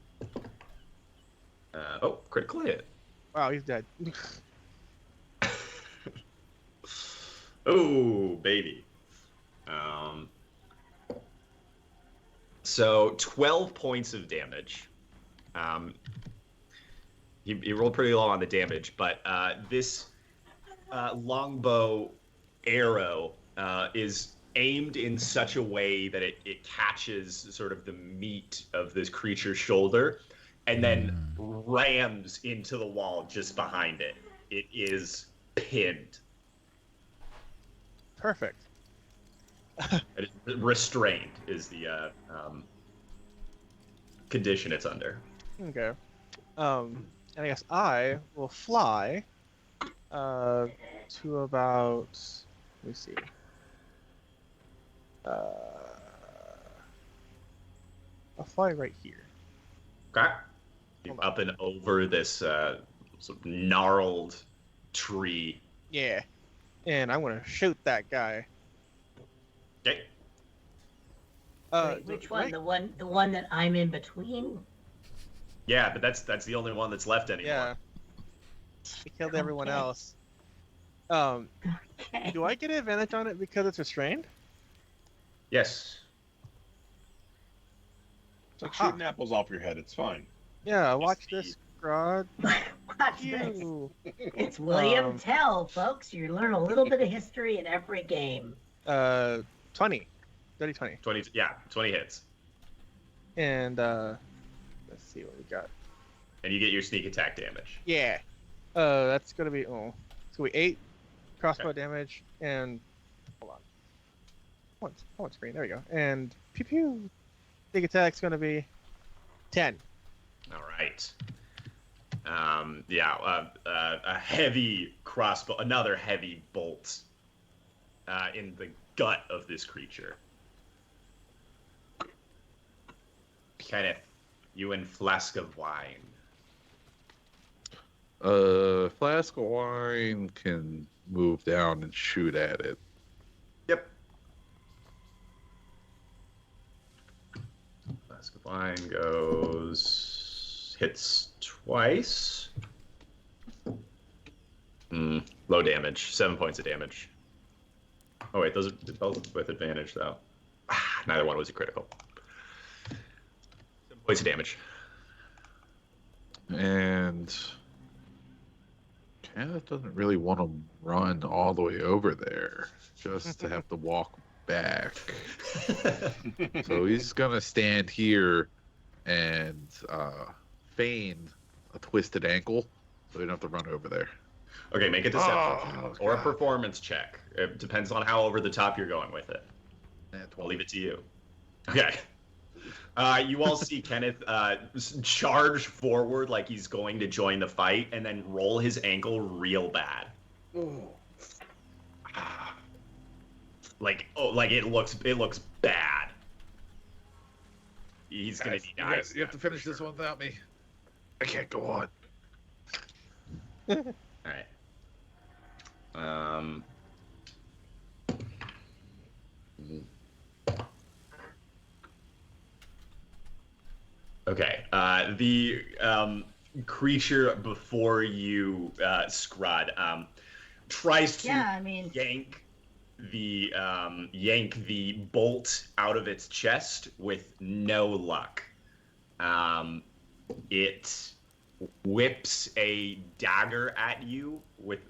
oh, critical hit. Wow, he's dead. Oh, baby. So 12 points of damage. He rolled pretty low on the damage, but this longbow arrow is aimed in such a way that it catches sort of the meat of this creature's shoulder and then rams into the wall just behind it. It is pinned. Perfect. It is restrained is the condition it's under. Okay. And I guess I will fly to about. Let me see. I'll fly right here. Okay. Hold on. Up and over this sort of gnarled tree. Yeah. And I'm gonna shoot that guy. Okay. Wait, which one? The one that I'm in between? Yeah, but that's the only one that's left anymore. Yeah. He killed everyone Okay. else. Okay. Do I get advantage on it because it's restrained? Yes. It's like Aha. shooting apples off your head. It's fine. Yeah, watch the- this, Grod. Watch this. Pew. It's William Um, Tell, folks. You learn a little bit of history in every game. 20. Dirty 20. 20 hits. And let's see what we got. And you get your sneak attack damage. Yeah. That's gonna be it's gonna be 8 crossbow damage and hold on. One screen. There we go. And pew pew. Sneak attack's gonna be 10. All right. A heavy crossbow, another heavy bolt in the gut of this creature. Kenneth, you and flask of wine. Flask of wine can move down and shoot at it. Yep. Flask of wine hits twice. Low damage, 7 points of damage. Oh wait, those are both with advantage though. Neither one was a critical. 7 points of damage. And Kenneth doesn't really want to run all the way over there just to have to walk back. So he's gonna stand here and feign a twisted ankle so he don't have to run over there. Okay, make a deception Oh, or a God. performance check. It depends on how over the top you're going with it. I'll leave it to you. Okay. You all see Kenneth charge forward like he's going to join the fight, and then roll his ankle real bad. Like it looks bad. He's gonna need ice. You have to finish this one without me. I can't go on. All right. Okay. The creature before you, Scrod, tries to Yeah, I mean, yank the bolt out of its chest with no luck. It whips a dagger at you with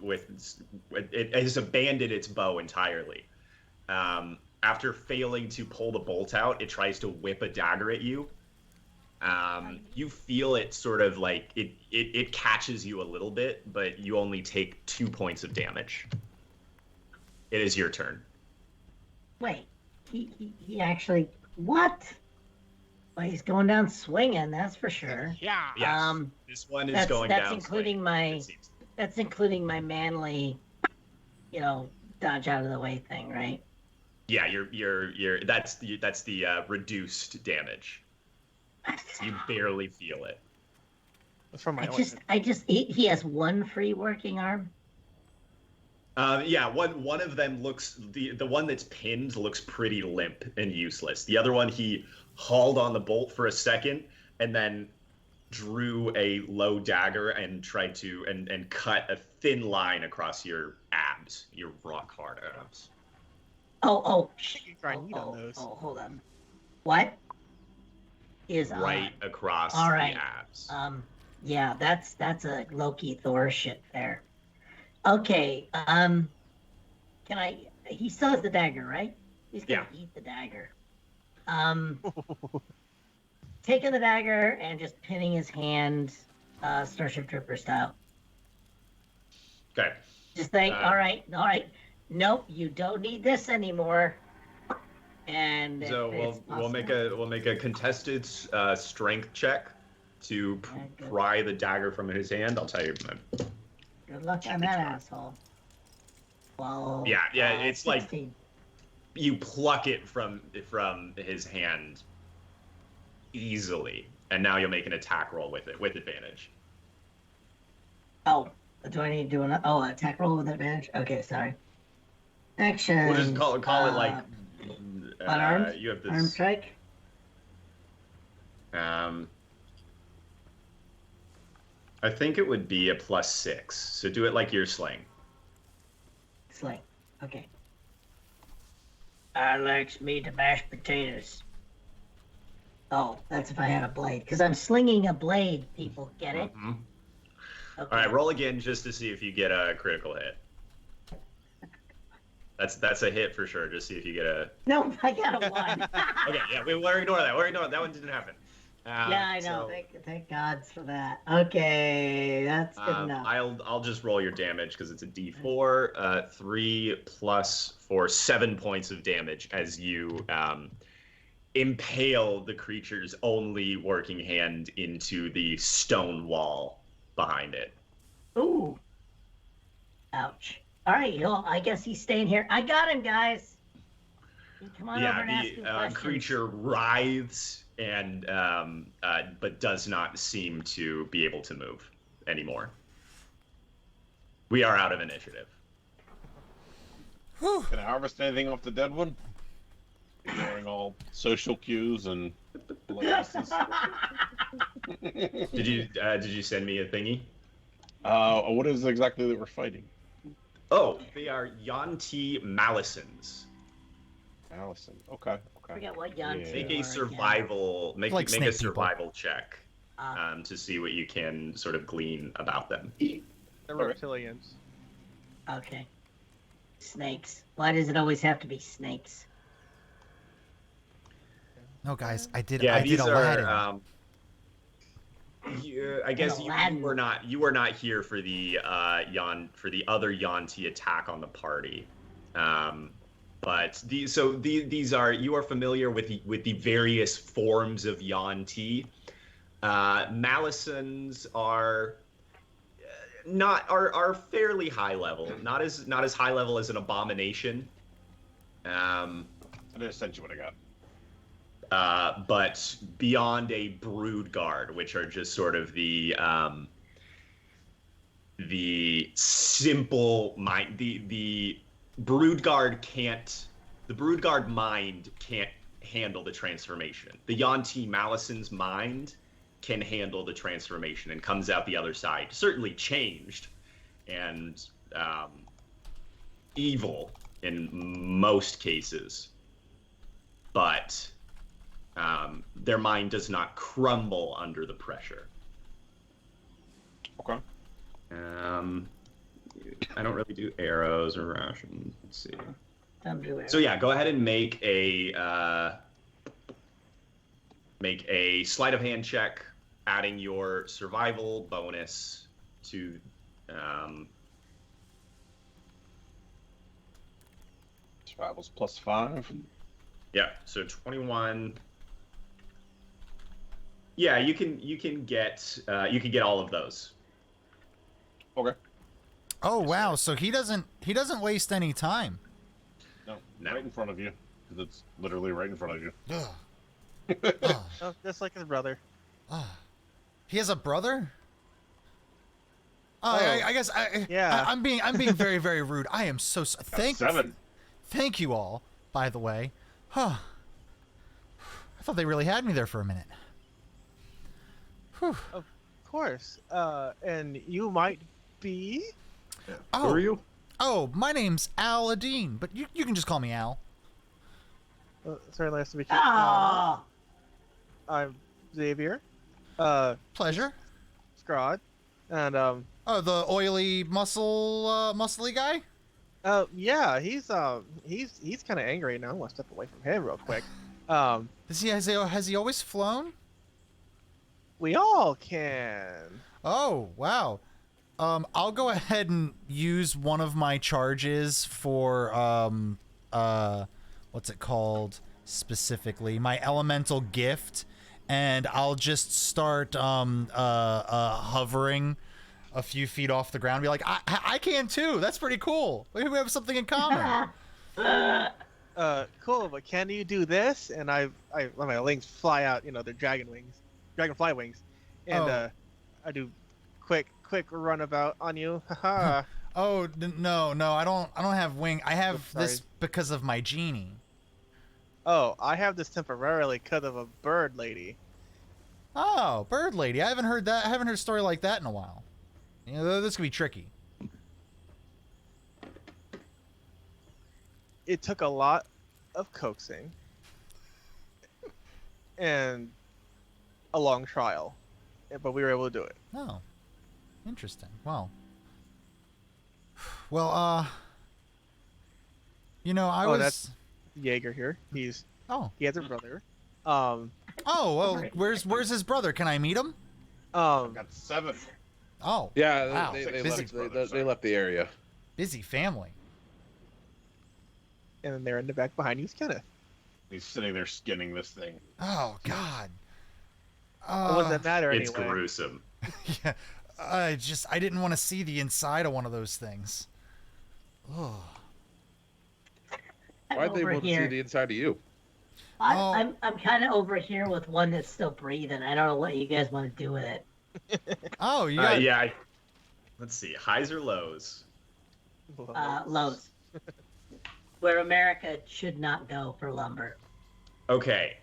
it has abandoned its bow entirely. After failing to pull the bolt out, it tries to whip a dagger at you. You feel it sort of like it catches you a little bit, but you only take 2 points of damage. It is your turn. wait. He actually what? Well, he's going down swinging. That's for sure. Yeah. Yes. This one is that's going that's down. including swing, my it seems. that's including my manly, dodge out of the way thing, right? Yeah, you're that's the reduced damage. You barely feel it. That's from my He has one free working arm. Yeah, one of them looks the one that's pinned looks pretty limp and useless. The other one he hauled on the bolt for a second and then drew a low dagger and tried to and cut a thin line across your abs, your rock hard abs. Oh, try and eat on those. hold on. What is Right across all right. the abs. Yeah, that's a Loki Thor shit there. Okay, can I? He still has the dagger, right? He's gonna eat the dagger. Taking the dagger and just pinning his hand, Starship Trooper style. Okay. Just think, all right, nope, you don't need this anymore. And So we'll make a contested strength check to pry the dagger from his hand. I'll tell you. Good luck on that asshole. Well, Yeah, it's 16. like you pluck it from his hand easily, and now you'll make an attack roll with it with advantage. Oh, do I need to do an attack roll with advantage? Okay, sorry. Action. We'll just call it like unarmed? you have this Arm strike. I think it would be a +6. So do it like you're slaying. Sling. Okay. I likes me to mash potatoes. Oh, that's if I had a blade. Because I'm slinging a blade, people. Get it? Mhm. Okay. All right, roll again just to see if you get a critical hit. That's a hit for sure. Just see if you get a. No, I got a 1. Okay, yeah, we're ignoring that. We're ignoring that one. Didn't happen. Yeah, I know. So, Thank God for that. Okay, that's good enough. I'll just roll your damage because it's a D4. 3 plus 4, 7 points of damage as you impale the creature's only working hand into the stone wall behind it. Ooh. Ouch. All right, I guess he's staying here. I got him, guys. Come on over and ask him the questions. creature writhes and but does not seem to be able to move anymore. We are out of initiative. Can I harvest anything off the dead one? Ignoring all social cues and politenesses. Did you send me a thingy? What is it exactly that we're fighting? Oh, they are Yanti Malisons. Allison. Okay. I forget what Yanti Yeah. Make are a again. survival. Make Like a snake survival check Ah. to see what you can sort of glean about them. The Alright. reptilians. Okay. Snakes. Why does it always have to be snakes? No, guys, I did These Aladdin. are. I guess Aladdin. you were not here for the other Yanti attack on the party. But these are, you are familiar with the various forms of Yanti. Malisons are fairly high level, not as high level as an abomination. I just sent you what I got. But beyond a brood guard, which are just sort of the simple mind. The brood guard mind can't handle the transformation. The Yanti Malison's mind can handle the transformation and comes out the other side. Certainly changed and evil in most cases, but their mind does not crumble under the pressure. Okay. I don't really do arrows or rations. Let's see. Don't do it. So yeah, go ahead and make a sleight of hand check, adding your survival bonus to Survival's +5. yeah. So 21. Yeah, you can get all of those. Okay. Oh wow, so he doesn't waste any time. No, No. right in front of you. 'Cause it's literally right in front of you. Ugh. Oh, just like his brother. He has a brother? Oh. I guess Yeah. I'm being very very rude. I am so That's 7. Thank you all, by the way. Huh. I thought they really had me there for a minute. Whew. Of course. And you might be. Oh. Who are you? Oh, my name's Aladdin, but you can just call me Al. Certainly nice to meet you. Oh, I'm Xavier. Pleasure. Scrod. And Oh, the oily muscly guy? yeah, he's kind of angry now. I want to step away from him real quick. Has he always flown? We all can. Oh, wow. I'll go ahead and use one of my charges for what's it called specifically? My elemental gift, and I'll just start hovering a few feet off the ground. Be like, I can too. That's pretty cool. We have something in common. Cool, but can you do this? And I let my wings fly out. You know, they're dragonfly wings, and I do quick runabout on you. Haha. Oh no, I don't have wing. I have Sorry. this because of my genie. Oh, I have this temporarily because of a bird lady. Oh, bird lady. I haven't heard that. I haven't heard a story like that in a while. You know, this could be tricky. It took a lot of coaxing and a long trial, but we were able to do it. Oh, Interesting. Well, I Oh, was. that's Jaeger here. He has a brother. Oh, well, where's his brother? Can I meet him? I've got 7. Oh, Yeah, wow. they Six left. brothers, They left the area. Busy family. And then there in the back behind you is Kenneth. He's sitting there skinning this thing. Oh God. What does that matter It's anyway? gruesome. Yeah. I didn't want to see the inside of one of those things. Oh. Why'd they over want to see here. the inside of you? I'm kind of over here with one that's still breathing. I don't know what you guys want to do with it. Oh, you got. Yeah. Let's see. Highs or lows? Lowe's. Where America should not go for lumber. Okay.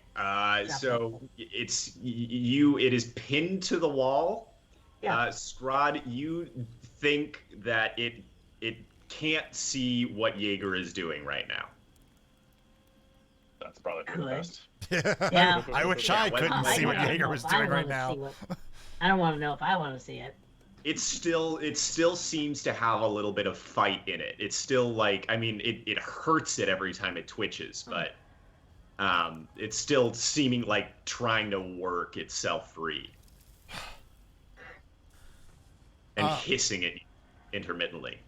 So it's you. It is pinned to the wall. Yeah. Scrod, you think that it can't see what Jaeger is doing right now. That's probably for the Good. best. Yeah. I wish Yeah, I what- couldn't I see what don't Jaeger know was if I doing right wanna now. see I don't want to know if I want to see it. It still seems to have a little bit of fight in it. It's still like, I mean, it hurts it every time it twitches, but it's still seeming like trying to work itself free and hissing at you intermittently.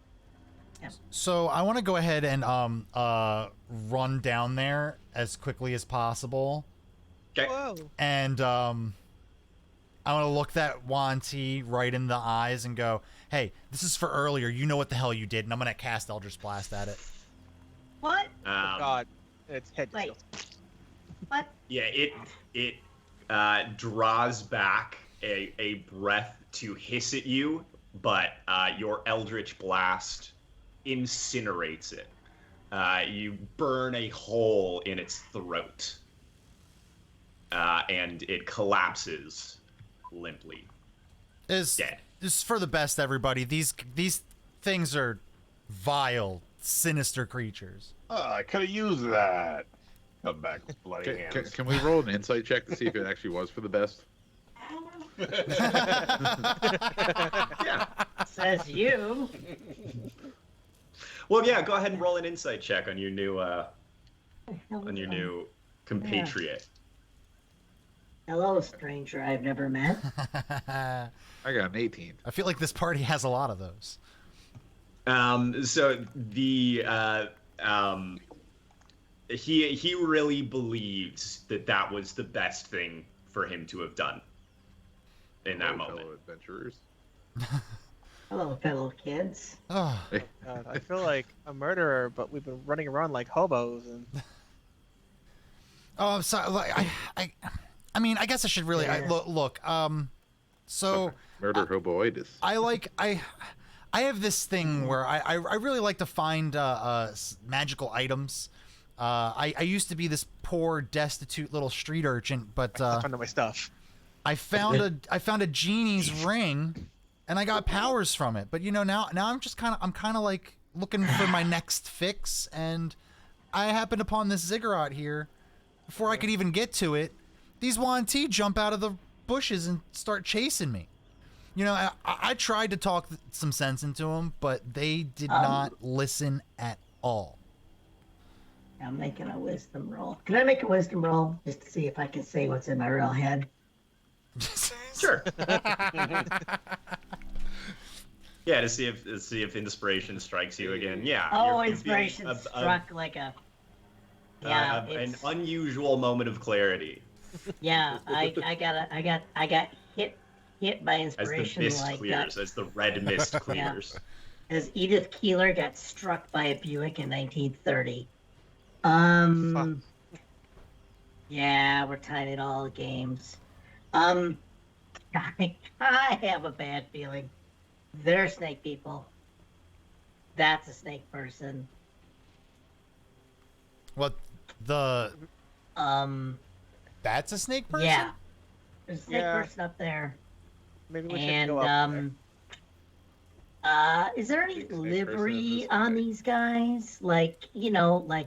So I want to go ahead and run down there as quickly as possible, Okay. Whoa. and I want to look that Yuan Ti right in the eyes and go, "Hey, this is for earlier. You know what the hell you did," and I'm gonna cast Eldritch Blast at it. What? God. It's head. Wait. What? Yeah, it draws back a breath to hiss at you, but your Eldritch Blast incinerates it. You burn a hole in its throat, and it collapses limply. Dead. This is for the best, everybody. These things are vile, sinister creatures. Oh, I could have used that. Come back with bloody hands. Can we roll an insight check to see if it actually was for the best? Yeah. Says you. Well, yeah. Go ahead and roll an insight check on your new compatriot. Hello, stranger I've never met. I got an 18. I feel like this party has a lot of those. So the he really believes that was the best thing for him to have done in that Hello, moment. fellow adventurers. Hello, fellow kids. Oh, God, I feel like a murderer, but we've been running around like hobos. And I'm sorry. Like, I mean, I guess I should really look. So Murder hoboitis. I have this thing where I really like to find magical items. I used to be this poor, destitute little street urchin, but under my stuff. I found a genie's ring, and I got powers from it. But now I'm just kind of like looking for my next fix, and I happened upon this ziggurat here. Before I could even get to it, these Yuan Ti jump out of the bushes and start chasing me. I tried to talk some sense into them, but they did not listen at all. I'm making a wisdom roll. Can I make a wisdom roll just to see if I can say what's in my real head? Sure. Yeah, to see if inspiration strikes you again. Yeah. Oh, you're feeling inspiration struck like a. Yeah, an it's- unusual moment of clarity Yeah, I got hit by as the inspiration mist like clears, that. as the red mist clears. As Edith Keeler got struck by a Buick in 1930. Yeah, we're tying it all games. I have a bad feeling. They're snake people. That's a snake person. What that's a snake person? Yeah. There's a snake Yeah. person up there. Maybe we should And go up there. is there any Snake person livery is a on snake. these guys? Like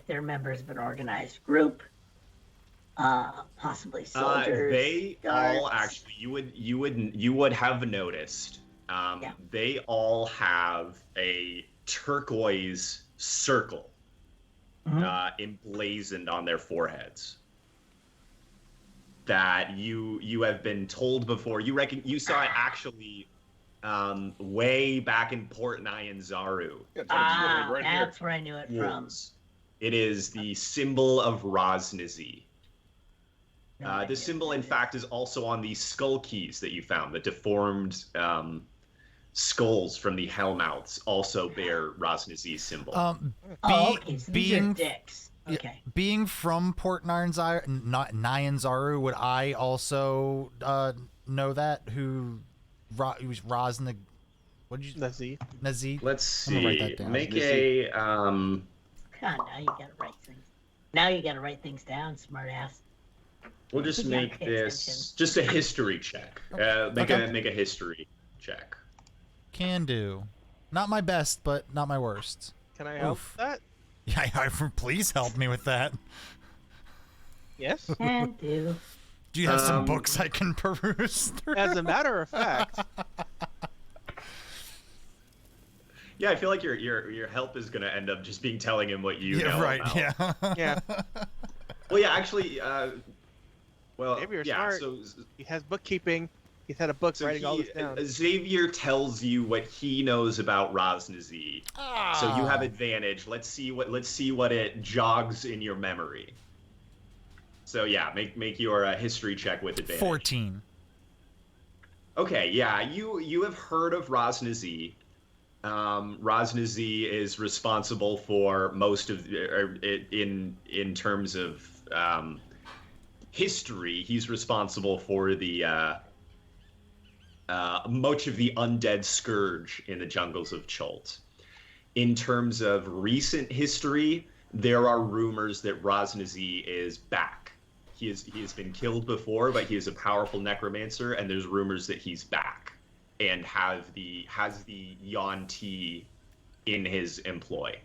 they're members of an organized group. Possibly soldiers. They guards. all actually you would have noticed They all have a turquoise circle emblazoned on their foreheads that you have been told before. You saw it actually way back in Port Nyanzaru. Yeah, right here. That's where I knew it from. It is the symbol of Rosnizi. No idea This symbol, what in it is. fact, is also on the skull keys that you found. The deformed skulls from the Hellmouths also bear Rosnizi's symbol. Okay, so these are being dicks. Okay. being from Port Nyanzaru, would I also know that? Who's Rosnig? What did you? Nazi. Let's I'm gonna write see. that down. Make a God, now you gotta write things. Now you gotta write things down, smartass. we'll just You gotta make pay this attention. just a history check. Make a history check. Can do. Not my best, but not my worst. Can I help Oof. with that? Yeah, please help me with that. Yes. Can do. Do you have some books I can peruse through? As a matter of fact, Yeah, I feel like your help is gonna end up just being telling him what you Yeah, know right. about. Yeah. yeah, Well, yeah, actually, well, Maybe you're yeah. smart. So he has bookkeeping. He's had a book writing all this down. Xavier tells you what he knows about Rosnizi. So you have advantage. Let's see what it jogs in your memory. So yeah, make your history check with advantage. 14. Okay, yeah, you have heard of Rosnizi. Rosnizi is responsible for most of in terms of history. He's responsible for the much of the undead scourge in the jungles of Chult. In terms of recent history, there are rumors that Rosnizi is back. He has been killed before, but he is a powerful necromancer, and there's rumors that he's back and has the Yuan-Ti in his employ.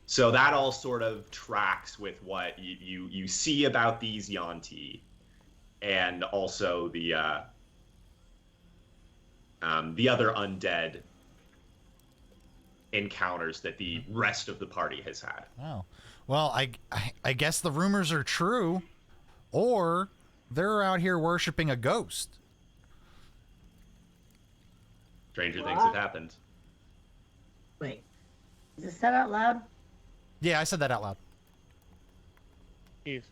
So that all sort of tracks with what you see about these Yuan-Ti, and also the other undead encounters that the rest of the party has had. Oh. Well, I guess the rumors are true, or they're out here worshiping a ghost. Stranger things have happened. Wait. Is this said out loud? Yeah, I said that out loud. He's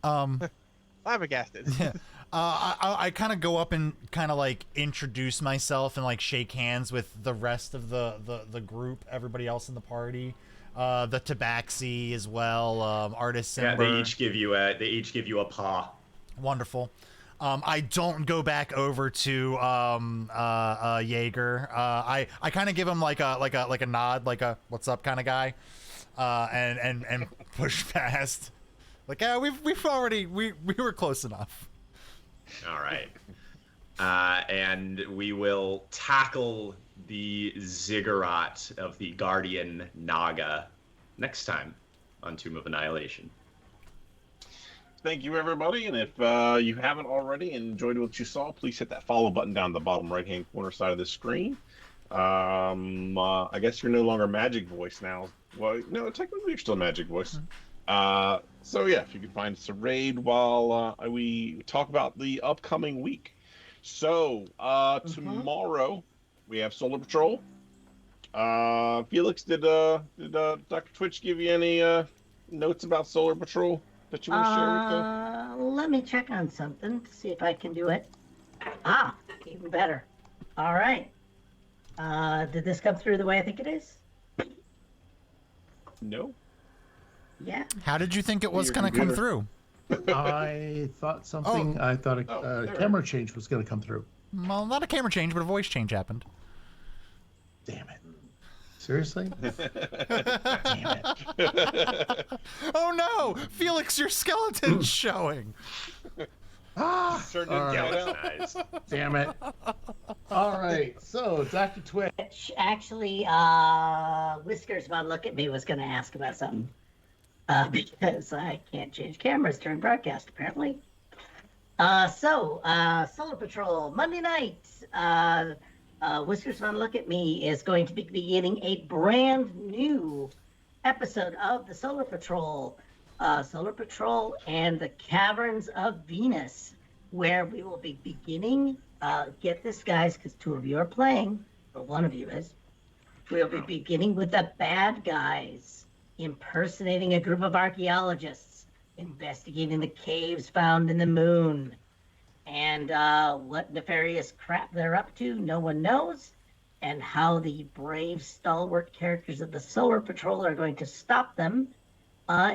Um, flabbergasted. yeah. I kind of go up and kind of like introduce myself and like shake hands with the rest of the group, everybody else in the party, the Tabaxi as well, Artist Yeah, Simber. they each give you a paw. Wonderful. I don't go back over to Jaeger. I kind of give him like a nod, like a what's up kind of guy, and push past. Like, yeah, we were close enough. All right. And we will tackle the ziggurat of the Guardian Naga next time on Tomb of Annihilation. Thank you, everybody. And if you haven't already and enjoyed what you saw, please hit that follow button down the bottom right-hand corner side of the screen. I guess you're no longer Magic Voice now. Well, no, technically you're still Magic Voice. So yeah, if you can find us a raid while we talk about the upcoming week. So tomorrow we have Solar Patrol. Felix, did Dr. Twitch give you any notes about Solar Patrol that you want to share with them? Let me check on something to see if I can do it. Ah, even better. All right. Did this come through the way I think it is? No. Yeah. How did you think it was Your going to come computer. through? I thought something. I thought a there. camera change was going to come through. Well, not a camera change, but a voice change happened. Damn it! Seriously? Damn it! Oh no, Felix, your skeleton's showing. Ah! Starting All to right. count out. Nice. Damn it! All right. So, Dr. Twitch. Actually, Whiskers about to look at me was going to ask about something. Because I can't change cameras during broadcast, apparently. Solar Patrol, Monday night. Whiskers Fun Look at Me is going to be beginning a brand new episode of the Solar Patrol. Solar Patrol and the Caverns of Venus, where we will be beginning. Get this, guys, because 2 of you are playing, or 1 of you is. We'll be beginning with the bad guys impersonating a group of archaeologists, investigating the caves found in the moon. And what nefarious crap they're up to, no one knows. And how the brave, stalwart characters of the Solar Patrol are going to stop them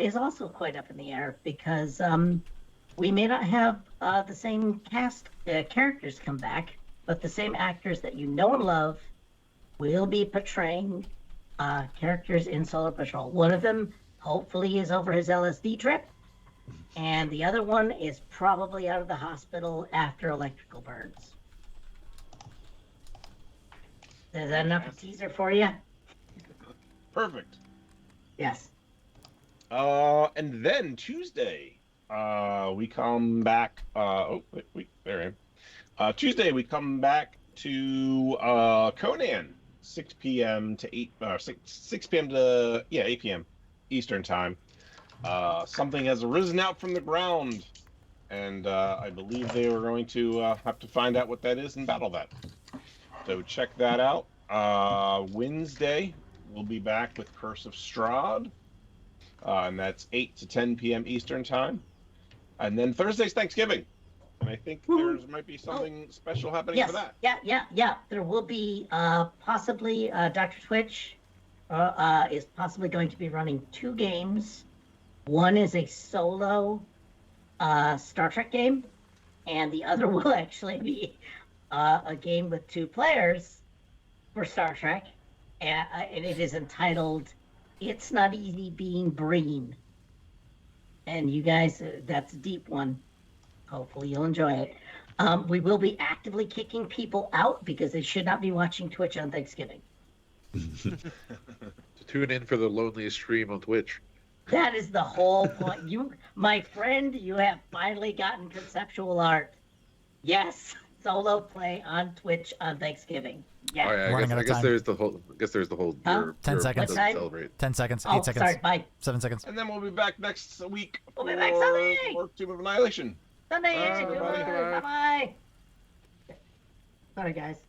is also quite up in the air, because we may not have the same cast characters come back, but the same actors that you know and love will be portraying characters in Solar Patrol. One of them, hopefully, is over his LSD trip, and the other one is probably out of the hospital after electrical burns. Is that enough of a teaser for you? Perfect. Yes. And then Tuesday, we come back. There I am. Tuesday, we come back to Conan, 6 p.m. to 6 p.m. to 8 p.m. Eastern time. Something has arisen out from the ground, and I believe they were going to have to find out what that is and battle that. So check that out. Wednesday, we'll be back with Curse of Strahd, and that's 8 to 10 p.m. Eastern time. And then Thursday's Thanksgiving, and I think there might be something special happening for that. Yeah. There will be possibly Dr. Twitch is possibly going to be running 2 games. One is a solo Star Trek game, and the other will actually be a game with 2 players for Star Trek, and it is entitled "It's Not Easy Being Breen." And you guys, that's a deep one. Hopefully you'll enjoy it. We will be actively kicking people out because they should not be watching Twitch on Thanksgiving. Tune in for the loneliest stream on Twitch. That is the whole point. You, my friend, you have finally gotten conceptual art. Yes, solo play on Twitch on Thanksgiving. Yeah. Oh, yeah, I guess there's the whole. Huh? 10 seconds. What time? Celebrate. 10 seconds. 8 Oh, seconds. sorry. Bye. 7 seconds. And then we'll be back next week We'll be back Sunday. for Tomb of Annihilation. Sunday. everybody. Bye. Sorry, guys.